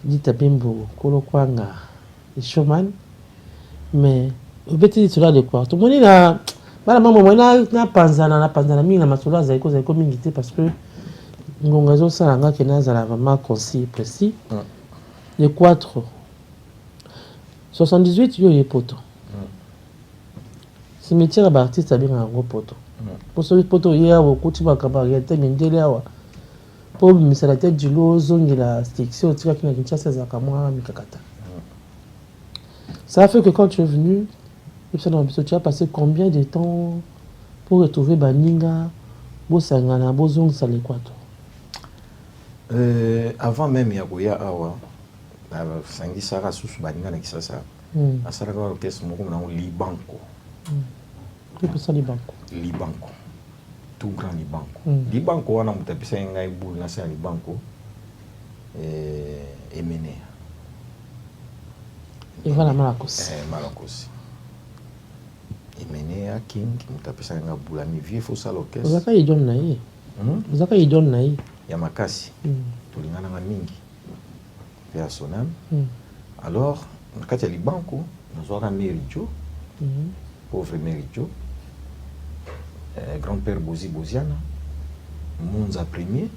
Lita Bembo kolo kwanga le showman mais obeti cela de quoi tout le monde là bana maman na panzana mingi na masolo Zaïko mingi te parce que ngonga zo sanga ke nazala vraiment concis précis les 4 78 yo ye poto cimetière ba artiste bien un gros poto pour ce poto hier au kuti ba kabarete mindele awa pour miser la tête du lot zongila stiction tika kina kinchasa za kamwa mikakata. Ça fait que quand tu es venu tu as passé combien de temps pour retrouver Baninga, Bosangana, Bozong, Salekwato? Avant même Yagoya Awa, sangi sara susu baninga na kisasa asalaka orchestre moko na Libanco. Que ça Libanco? Libanco. Tout grand Libanco. Libanco wana mutapisa ngai boule na sa Libanco Emene. Et voilà Malakos. Malakos. Emene a King mutapisa ngai boule mi vieux faut ça l'orchestre. Zaka idon na ye. Zaka idon na ye. Ya makasi. Tulingana nga mingi. Vers son âme. Alors, quand il y a Libanco, nous avons Meridio, pauvre Meridio, grand-père Bozi Boziana, Monza Premier,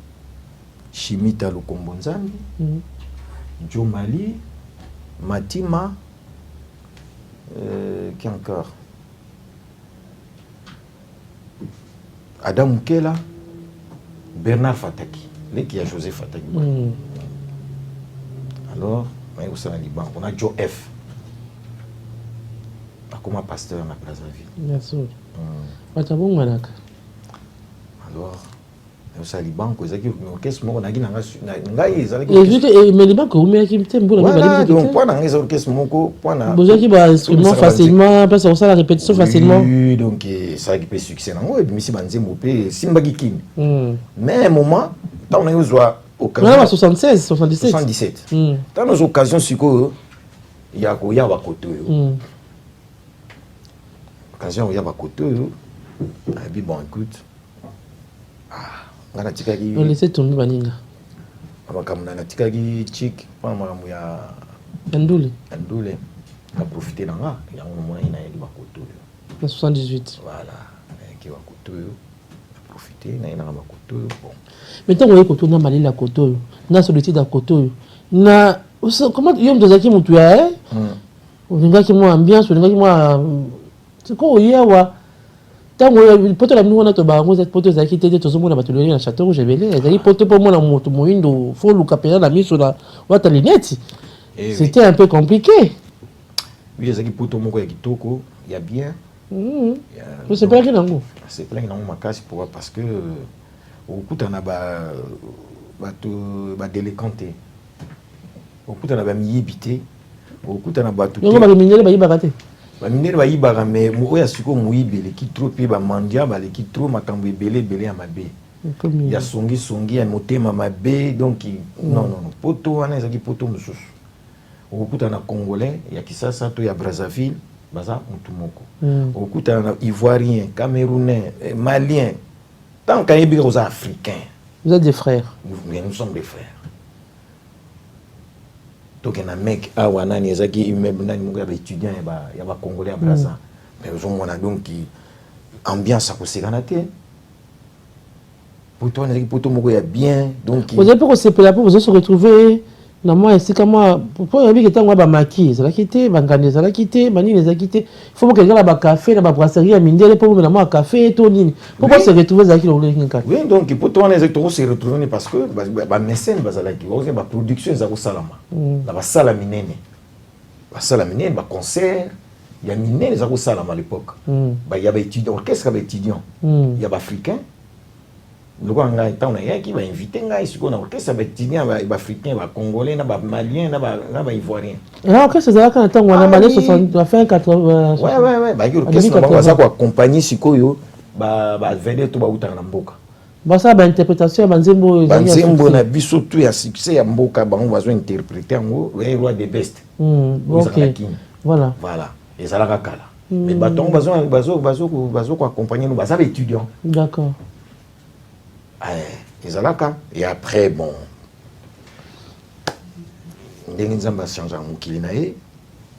Chimita Lukombonzambi, Joe Mali, Matima, qui encore Adam Mukela, Bernard Fataki, lui qui a José Fataki. Alors, on a Joe F. Comme pasteur na Brazzaville. Bien sûr. Alors, au Liban, il y a un orchestre moko na ngai mais Liban ko mais qui tembo la donc point na ngai orchestre moko point na besoin qui ba instrument facilement parce que ça la répétition facilement. Oui, donc ça qui peut succès nango et puis si banzembo pe simba gikini. Mais un moment tant on a eu occasion 76 77 77. Dans nos occasions siko ya ko ya bakoto yo. Occasion ya bakoto yo. Ah bien bon écoute. Ngana tikaki on laissait tomber baninga. Abakamuna na tikaki chic pa mamamu ya Ndule. Ndule. Na profiter nanga ya mona ina ya bakoto yo. Na 78. Voilà, qui va couteau profiter na ina bakoto yo bon. Maintenant on est koto na malila koto na solitude da koto na comment yom dozaki mutu ya olingaki mo ambiance olingaki mo siko yewa tango poto la mwana to ba ngo poto zaki tete to zomona batolori na château rouge belé ezaki poto po mona moto moindo fo luka pena la miso la wata lineti c'était un peu compliqué. Oui ezaki poto moko ya kitoko ya bien je sais pas que nango c'est plein nango makasi pour parce que okutana ba bato ba délécanté okutana ba miyibité okutana bato ngo ba minele ba yibaka te ba minele ba yibaka mais mo ya siko moyibele ki trop pe ba mandia ba le ki trop makambo ebele ya mabe ya songi ya motema mabe donc non poto wana ezaki poto mususu okutana congolais ya kisasa to ya Brazzaville baza mutu moko okutana ivoirien camerounais malien tant qu'à y aux Africains. Vous êtes des frères. Nous sommes des frères. Donc il y a un mec à Wanani, il y a un étudiant, il y a un Congolais à Brazza. Mais nous avons donc ambiance à cause de pour toi, il y a bien. Vous avez pour se retrouver. Na moi c'est comme moi pour y avait que tant ba maki ça la quitter bangane ça la quitter bani les a quitté il faut que quelqu'un ba café na ba brasserie à mindele pour na moi café to nini pourquoi se retrouver ça qui le oui donc pour toi on est se retrouver parce que ba mécène ba la qui ba production za ko salama na ba sala minene ba concert il y a minene za ko salama à l'époque ba y a ba étudiant orchestre ba étudiant il y a ba africain le quoi on a qui va inviter ngai siko na orchestre ba étudiant ba africain ba congolais na ba malien na ba ivoirien alors que c'est ça quand on a malé 60 la fin 80 ouais ba orchestre ba za ko accompagner siko yo ba vendre to ba utana mboka ba ça ba interprétation ba nzembo na biso tout ya succès ya mboka ba on va interpréter ngo le roi des best OK voilà et ça la kala mais ba ton bazo ko accompagner nous ba ça étudiant d'accord. Et après, bon, nous avons changé mon kilinae.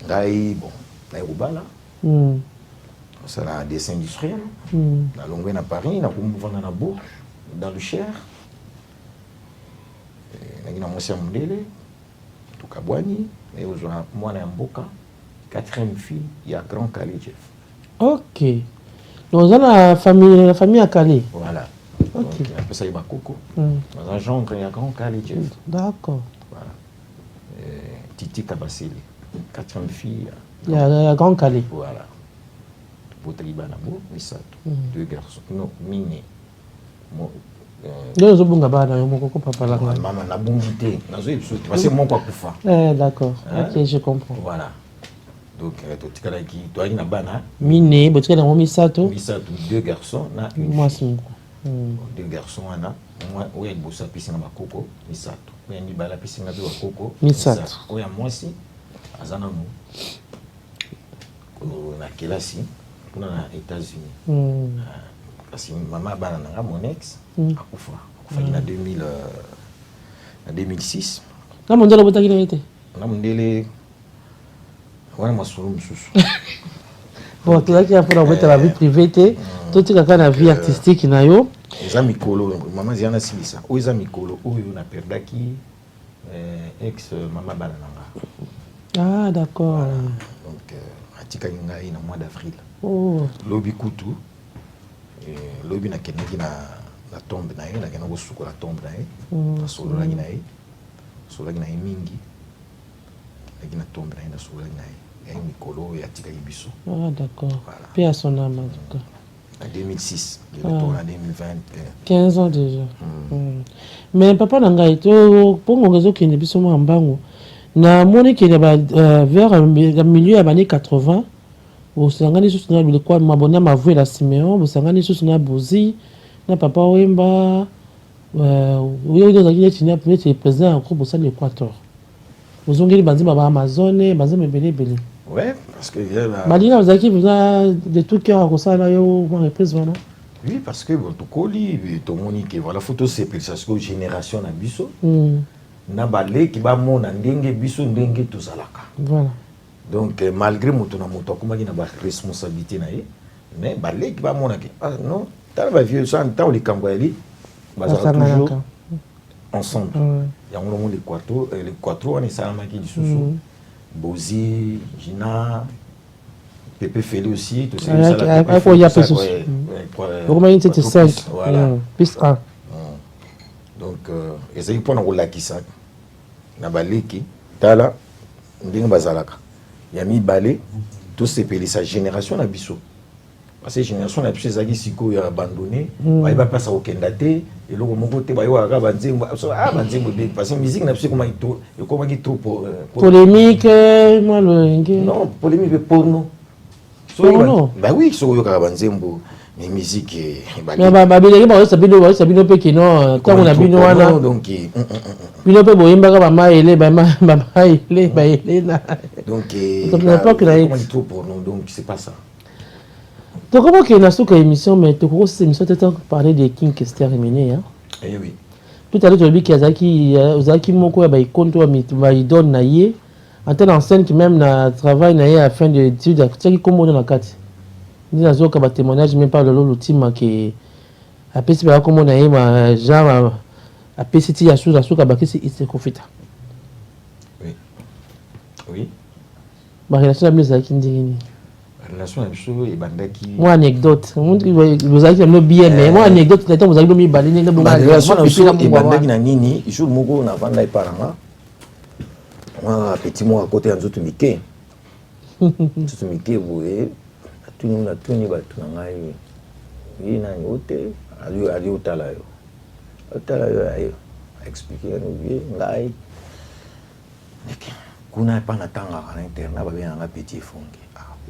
Bon, c'est la dessin industriel. La longueur à Paris, na kumuvana na Bourges, dans le Cher. Nous avons monsieur Mundele, Tukabwani, et aujourd'hui, moi, na Mboka, 4e fille, il y a Grand Calais. Ok. Nous avons la famille à Calais. Voilà. Okay. Donc, un peu ça, il y a Coco. Dans un genre, il y a Grand Calais. D'accord. Voilà. Titi Kabasili, 4e fille. Il y a Grand Calais. Voilà. Botribanabo, Misato. 2 garçons. Non, Mine. Deux autres bons bana, mon coco papa là. Maman n'a bonité, parce que mon papa poufa. D'accord. Ok, je comprends. Voilà. Donc tu as qui toi il n'a bana. Miné, but tu as mon misato. Misato, 2 garçons, na une moi fille. c'est 2 garçons ana. Moi ouais bossa piscine na coco, misato. Mais ni bala piscine na coco. Misato. Ouais moi si azana no. Na kelasi kuna na États-Unis. Parce que maman bana na mon ex akufa. Akufa na 2006. Na mondelo botaki na été. Na mondele wana masolo mususu. Bon, tu as qui a fait la vie privée té, toi tu as la vie artistique na yo. Eza mikolo maman ziana silisa. O eza mikolo oyo na perdaki ex maman bana nanga. Ah d'accord. Voilà. Donc atika ngai na mois d'avril. Oh. Lobi kutu. Lobi na kenaki na tombe na ye, na kena ko sukola tombe na ye. Solo la gina ye. Solo la gina ye mingi. Na tombe na ye na solo la gina ye. Et Nicolo et Atika Ibiso. Ah d'accord. Voilà. Paix à son âme en tout cas. En 2006, il retourne en 2020. 15 ans déjà. Mais papa Nangai, pour mon réseau qui est biso mo ambango. Na moni qui est vers le milieu des années 80. Vous sangani sous na le quoi m'abonner ma voix la Siméon, vous sangani sous na Bozi, na papa Wemba. Oui, on a dit que le président en groupe au sein de l'Équateur. Vous avez dit que Amazon, belé. Ouais, parce que Malina vous avez de tout cœur comme ça là yo reprise voilà. Oui, parce que tout coli to monique voilà photo c'est parce que génération na biso. Na balé qui ba mona ndenge biso ndenge to zalaka. Voilà. Donc malgré moto na moto comme na ba responsabilité na ye, mais balé qui ba mona que ah non, ta va vieux ça tant les kangwali bazala toujours ensemble. Il y a un moment les quattro on est ça qui dit sous Bozi, Gina, Pépé Félix aussi, tout ça. Il y a plus aussi. Comment il était 5 plus 1. Donc, ils ont pris un rôle qui ça. Na baleki, tala, ndinga bazalaka. Il y a mis balé, tous ces pays, sa génération na biso. Parce que génération na biso ezaki siko ya abandonné, ba iba pasa okendate, et lo moko te ba yo aka banzembo, banzembo de parce que musique na biso comment qui trop polémique, moi le non, polémique porno. Porno. Bah oui, so yo aka banzembo, mais musique mais ba bilenge ba sabino pe kino tant on a bino wana donc bino pe boyemba ka ba ele na donc comment trop porno donc c'est pas ça. Donc, comment qu'il y a une émission, mais tu crois que cette émission, tu as parlé de King Kester Réminé. Eh oui. Tout à l'heure, tu as dit qu'il y a Zaki Moko, il compte, il donne naïe. En tant qu'enseigne qui même travaille naïe à fin de études, tu as comment dans la carte. Il y a un témoignage, même pas le l'ultime qui a pesé par comment naïe, genre, a pesé il y a chose à ce qu'il c'est il profite. Oui. Oui. Ma relation avec Zaki Ndini. Relation avec Chou et Bandaki. Moi, anecdote. Vous avez un bien, mais moi, anecdote, vous avez mis baline. Ma relation avec Chou et Bandaki Nini, il joue le mogo, on a vendu les parents. Moi, petit moi à côté, un autre Mickey. Tout Mickey, vous voyez, tout le monde a tourné, tout le monde a eu. Il y a un hôtel, allez au talayo. Au talayo, expliquer à nous, il y a un kuna pas n'attendre à l'interne, va bien un petit fond.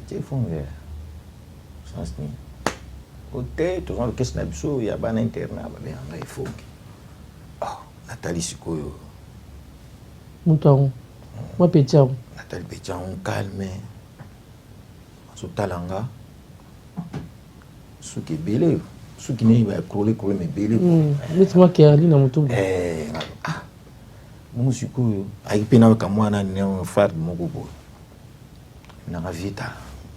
Petit fond, sens ni. Côté, tout le monde qu'est-ce qu'il y a pas l'interne, va bien un fond. Ah, Nathalie Sikoyo. Mouton. Moi petit. Nathalie petit, on calme. Sous talanga. Sous qui belé, sous qui n'est pas crouler mais belé. Laisse-moi qui a dit dans mon tour. Ah. Musiko aikipena kama na neo frère moko boy na vita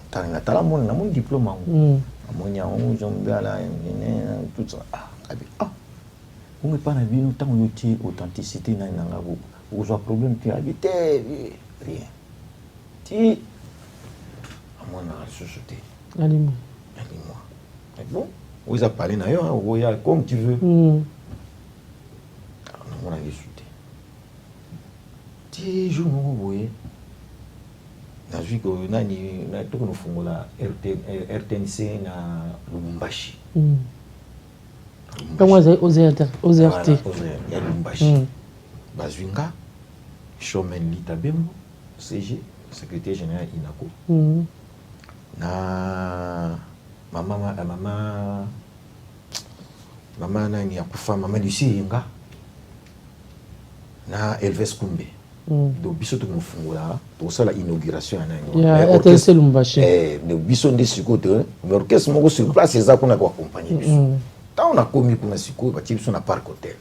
tanga tala mon na mon diplôme amonya on jombala tout ça on est pas na bino tant yoti authenticité na ngabo vous avez problème tu habite rien ti amona société Allez-moi mais bon vous avez parlé na yo on comme tu veux on a vu ti jour moko boye nazwi ko nani na toko no fungola RTNC na Lubumbashi ntango azali OZRT ya Lumbashi bazwinga Chomen Lita Bembo CG secrétaire général INACO na mama nani ya kufa mama Lucie Yenga na Elvis Kumbe donc biso tomufungula tosala inauguration ya ATC Lumbashi de biso nde sikoyo mais orchestre moko sur place eza kuna ko accompagner biso tant on a commis kuna sikoyo ba biso na parc hotel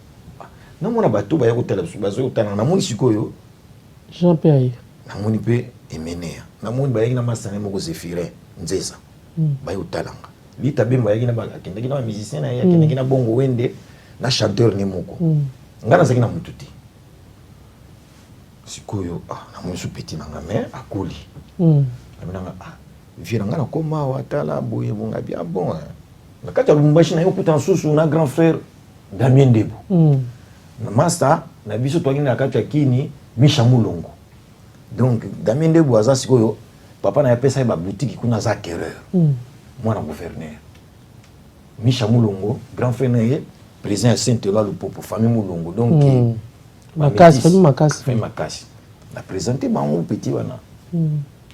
na mona bato ba ya kotala biso bazo kotala na moni sikoyo Jean-Pierre na moni pe emenea na moni ba yaki na masane moko Zephirin Nzeza ba yo talanga Lita Bembo yaki na ba akendaki na musicien na yaki na bongo wende na chanteur ni moko ngana zaki na mututi sikoyo na moni su petit nanga mais akoli aminanga vieux nanga na koma watala boye bonga bien bon na kati ya Lumbashi na yo kuta susu na grand frère Damien Debo na master na biso twaki na kati ya kini Misha Mulongo donc Damien Debo aza sikoyo papa na yapesa ba boutique kuna za acquéreur mwana gouverneur Misha Mulongo grand frère na ye président Saint-Eloi le Popo famille Mulongo donc Makasi na présenté bango petit wana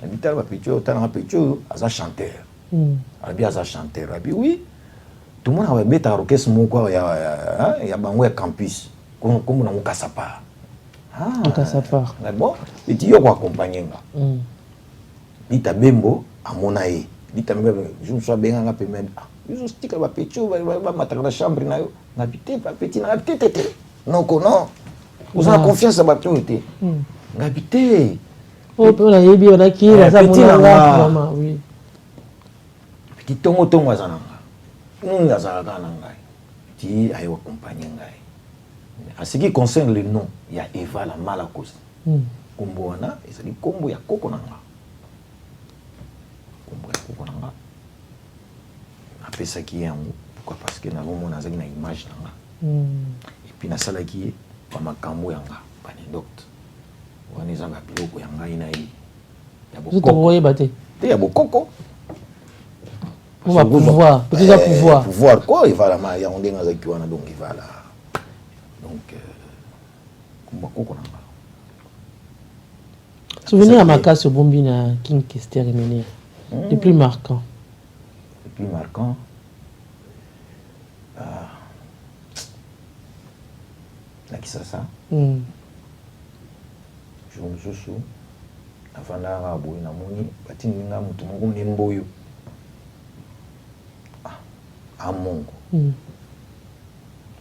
habital ba petit otana petit aza chanteur abi aza chanteur abi oui tout le monde a beta orchestre moko ya bango ya campus comme na Mukasapa mais bon petit yo ko accompagner nga Lita Bembo amona ye Lita Bembo je me suis benga nga pe même yo stika ba petit ba mataka na chambre na yo na bité ba petit na bité non non vous avez confiance à votre autorité. Ngabité. Oh, on a yebi on a qui la ça vraiment oui. Petit tongo azananga. Nga zalaka nanga. Ti ayo accompagner ngai. En ce qui concerne le nom, il y a Eva la Malakos. Kombo wana, ezali kombo ya koko nanga. Kombo ya koko nanga. Apesa ki yango pourquoi parce que na mona zaki na image nanga. Et puis na sala ki makambo yanga anecdote wani zanga biloko yanga ina yi ya bokoko on va pouvoir peut-être pouvoir quoi il va la ma ya ondenga zaki wana donc il va là donc kumbako nanga souvenir à Makasi Bombina King Kester Emene le plus marquant Kisasa jour mosusu afandaka boye na moni batindilinga moto moko mnemboyo amongo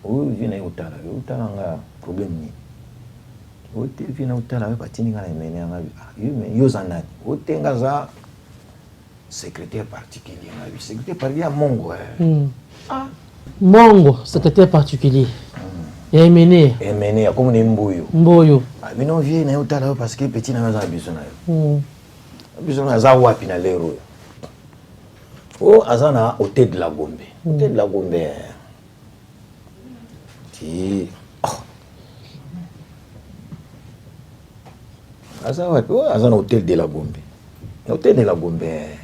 oyo vi na ye otala yo otalanga problème nini ote vi na otala yo batindinga na emene yanga yo oza nani otenga za secrétaire particulier na bi secrétaire particulier ya mongo mongo secrétaire particulier Emene comme ni mboyo bino vie na utala parce que petit na za biso na yo biso na za wapi na lero azana hôtel de la Gombe ti azana wapi azana hôtel de la Gombe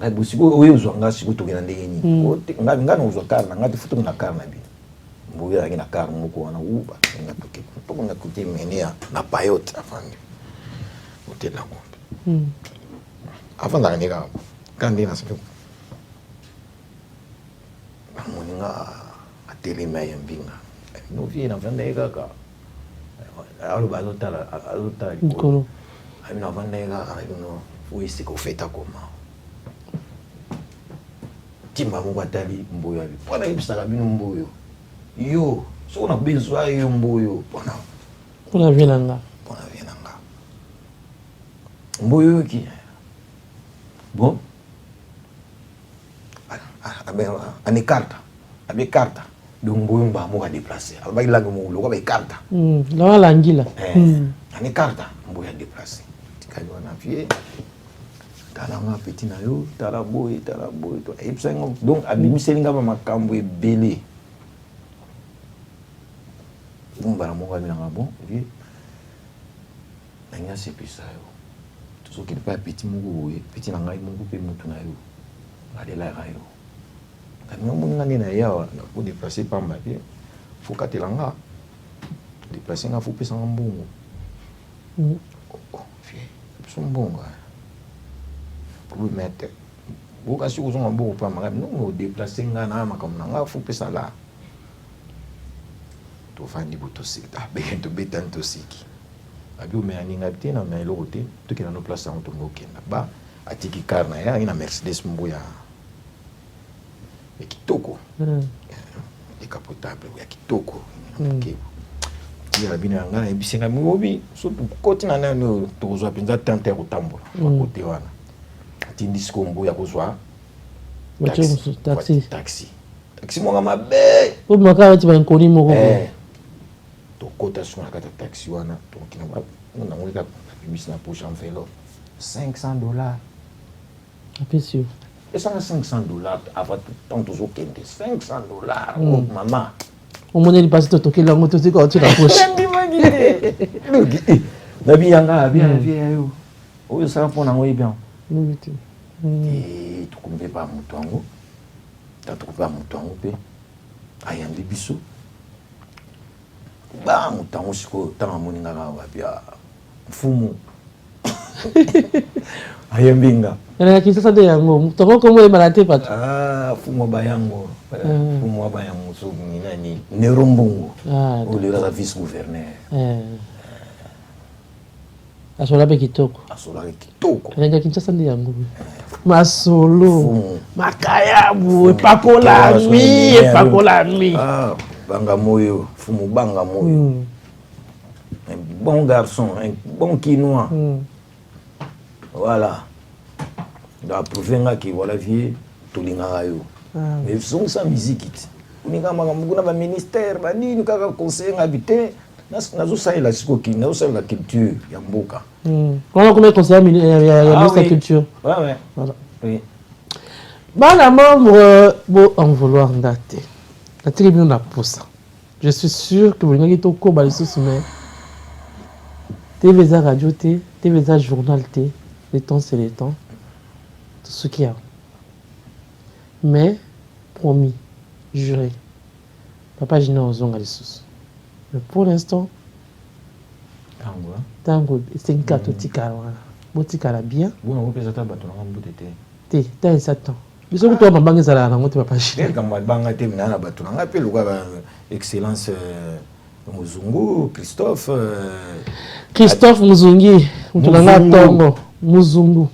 ngai busiko oyo zwanga siko tokena ndenge nini ngai ngana uzwa karna ngati futu na karna bi mbuya lakini na karna moko wana uba ngatoke poko ngakuti menea na payote afandi hôtel la Gombe afanda ndika kandi na sipo amoninga atelema yambinga no vie na vanda kaka alo bazotala Nikolo amina vanda kaka no fuisi ko feta koma timba moko atali mboyo abi mpona yebisaka bino mboyo yo soko na bezwa yo mboyo mpona vie na nga mboyo yoki bon ane karta donc mboyo mba moko adeplace abaki langi moko loko abe karta lawa langila ane karta mboyo adeplace tikali wana vie talanga petit na yo tala boy to epsengo donc abimiselinga ba makambo ebele bumbara moko abinanga bon vie nanya sepisa yo soki pas petit moko boye petit na ngai moko pe mutu na yo alela yo camion moninga ndena yawa pour déplacer pamba bien faut katelanga déplacer nga faut pesa mbongo son mbongo pour le mettre vous kasi vous ont mbongo pa manga non déplacer nga na makamna nga faut pesa la to fandi boto sikta be to betanto siki abi me aninga tena me lokote to kina no place en tombo kenda ba atiki karna ya ina Mercedes mbuya kitoko décapotable ya kitoko ya bina ngana bisinga miwobi so koti na nano tozwa penza tante kutambola kote wana tindisiko mbuya kozwa taxi monga mabe po makara ti ba nkoni moko to kota sona kata taxi wana to kina ba na ngolika bimisi na poche en vélo $500 apesio et ça $500 avant tant toujours kende $500 oh maman au moins il passe to kila moto ti ko ti na poche na bianga bien yo oyo ça pona ngoyi bien tukumbe pa mutu wangu tatukupa mutu wangu pe ayambi biso ba mutu wangu siko tanga moninga wa bia mfumu ayambinga na kisasa de yango toko komo e malate pato fumo bayango fumo bayango so ni nani nerombungu o le la vice gouverneur asola be kitoko renga kinshasa de yango masolo makayabu epakola mi banga moyo fumo banga moyo un bon garçon un bon quinois voilà da prouver que voilà vie tolinga yo mais son sa musique uninga makamuna ba ministère ba nini kaka conseiller habité nazo sa la sikoki nazo sa la culture ya mboka comment comme conseiller ya ministre de culture ouais voilà oui bana membre bo en vouloir ndate la tribune na posa je suis sûr que vous n'avez pas ko ba lisusu mais TVza radio T TVza journal T les temps c'est les temps tout ce qu'il y a mais promis juré papa je n'ai ozonga les sous mais pour l'instant tango c'est une carte tika wana botika bien bon on peut ça bato na mbote te ta Satan biso ko to mabanga zala na ngote papa je comme mabanga te na bato na pe lokwa excellence Muzungu Christophe Muzungi mutulanga tongo Muzungu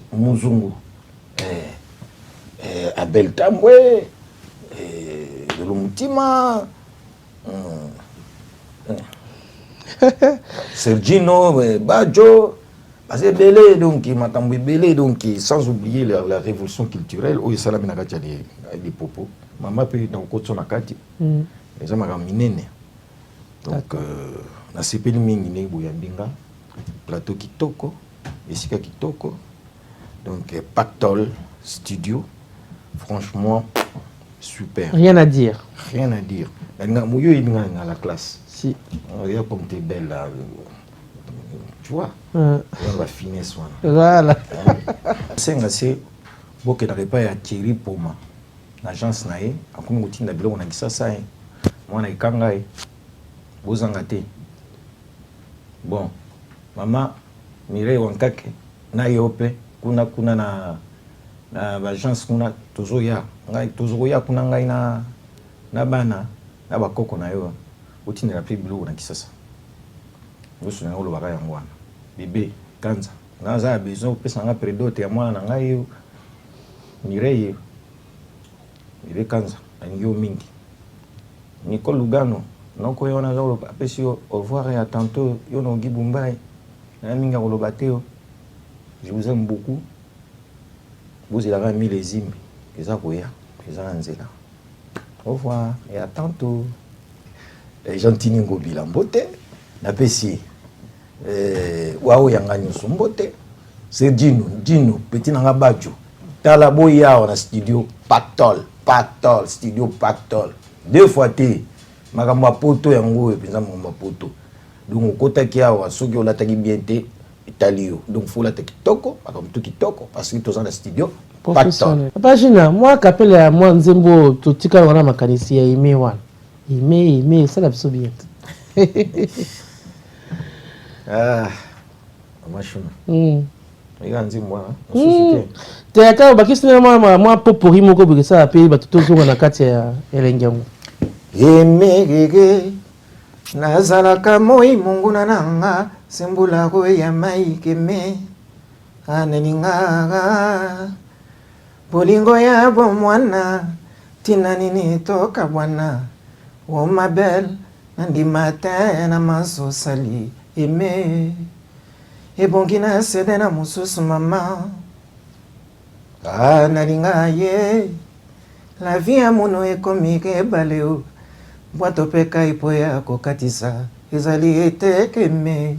Abel Tambwe Lumutima Sergino Badjo assez belé donc makambo belé donc sans oublier la révolution culturelle où ça la minakati les popo mama pe dans kotso nakati les makambo minene donc na sepeli mingi ne boyambinga plateau kitoko esika kitoko donc Pactol studio franchement super rien à dire nga moyo ibinga na la classe si regarde comme t'es belle là tu vois la finesse voilà senga c'est boke na repa ya Thierry Poma l'agence nae akomi kotinda biloko na kisasa mwana ikanga bozanga te bon mama Mireille Wankake na yope kuna na agence kuna tozoya kuna ngai na bana na bakoko na yo otindela pe biloko na kisasa boso na olobaka yango wana bebe kanza ngaza besoin pesa nga predote ya mwana na ngai yo Mireille bebe kanza angio mingi Nicole Lugano noko yo na zolo apesi yo au revoir et à tantôt yo no Gibumbai na minga kolobateo je vous aime beaucoup vous il a mis les hymnes eza koya eza nzela au revoir et à tantôt gentini ngobila mbote na pesi wao yanga nyuso mbote c'est Dino petit nanga bajo tala boya na studio Pactol studio Pactol deux fois té makambo poto yango epenza makambo poto donc okotaki awa soki olataki bien te italio. Donc faut la kitoko, pas comme tout kitoko parce que tous en studio. Professionnel. Papa Gina, moi qu'appelle à moi Nzembo, tout tika wana makanisi ya aimé wan. Aimé, ça l'a bien. Ah, machine. Regarde moi, théâtre bakisi na moi popori moko beke ça paye ba tutozo na kati ya elengango. Aimé gege nazalaka moi munguna nanga sembula ko ya mai keme aneninga bolingo ya bomwana tina nini toka bwana o ma belle nandi matin na maso sali aimé ebongi na sede na mususu mama nalinga ye la vie ya mono ekomi kebaleo bwato pe kai po ya kokatisa ezali etekeme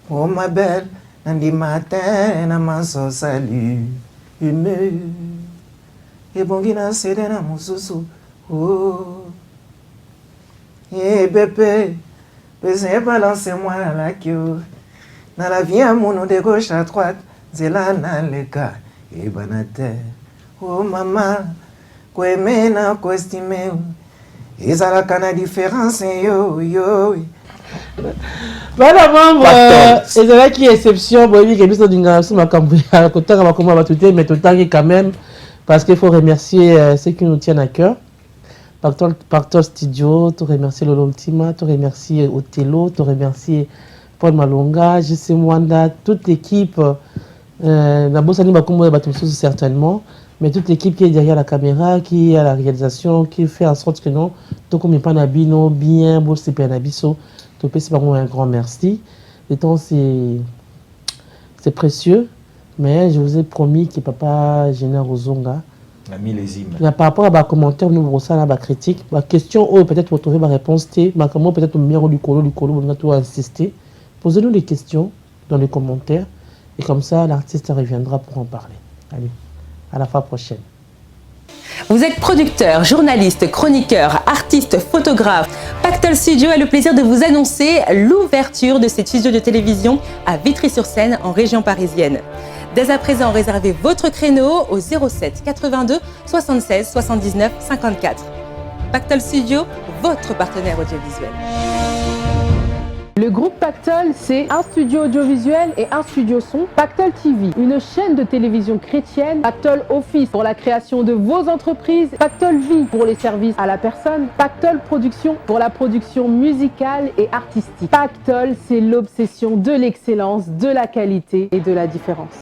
o ma belle nandi matin na maso sali aimé ebongi na sede na mususu bébé baiser balance-moi la queue dans la vie à mon de gauche à droite zela na leka et banate oh maman quoi mena quoi estimer ezalaka na différence yo bana mambo ezalaki exception boyebi ke biso dinga so makambo ya kotanga makoma batute mais totangi quand même parce qu'il faut remercier ceux qui nous tiennent à cœur. Pactol Studio, te remercier Lolo Ultima, te remercier Othello, te remercier Paul Malonga, JC Mwanda, toute l'équipe, Nabosani Bakumbo Batumsou certainement, mais toute l'équipe qui est derrière la caméra, qui est à la réalisation, qui fait en sorte que non, tout comme Panabino, bien, beau c'est Panabiso, tout c'est vraiment un grand merci. Le temps c'est précieux, mais je vous ai promis que Papa Gina Rozonga, par rapport à ma commentaire, nous avons la critique, ma question, peut-être vous trouver ma réponse, ma comment peut-être au numéro du colo, on a tout insisté. Posez-nous des questions dans les commentaires et comme ça l'artiste reviendra pour en parler. Allez, à la fois prochaine. Vous êtes producteur, journaliste, chroniqueur, artiste, photographe. Pactol Studio a le plaisir de vous annoncer l'ouverture de ses studios de télévision à Vitry-sur-Seine en région parisienne. Dès à présent, réservez votre créneau au 07 82 76 79 54. Pactol Studio, votre partenaire audiovisuel. Le groupe Pactol, c'est un studio audiovisuel et un studio son. Pactol TV, une chaîne de télévision chrétienne. Pactol Office pour la création de vos entreprises. Pactol Vie pour les services à la personne. Pactol Production pour la production musicale et artistique. Pactol, c'est l'obsession de l'excellence, de la qualité et de la différence.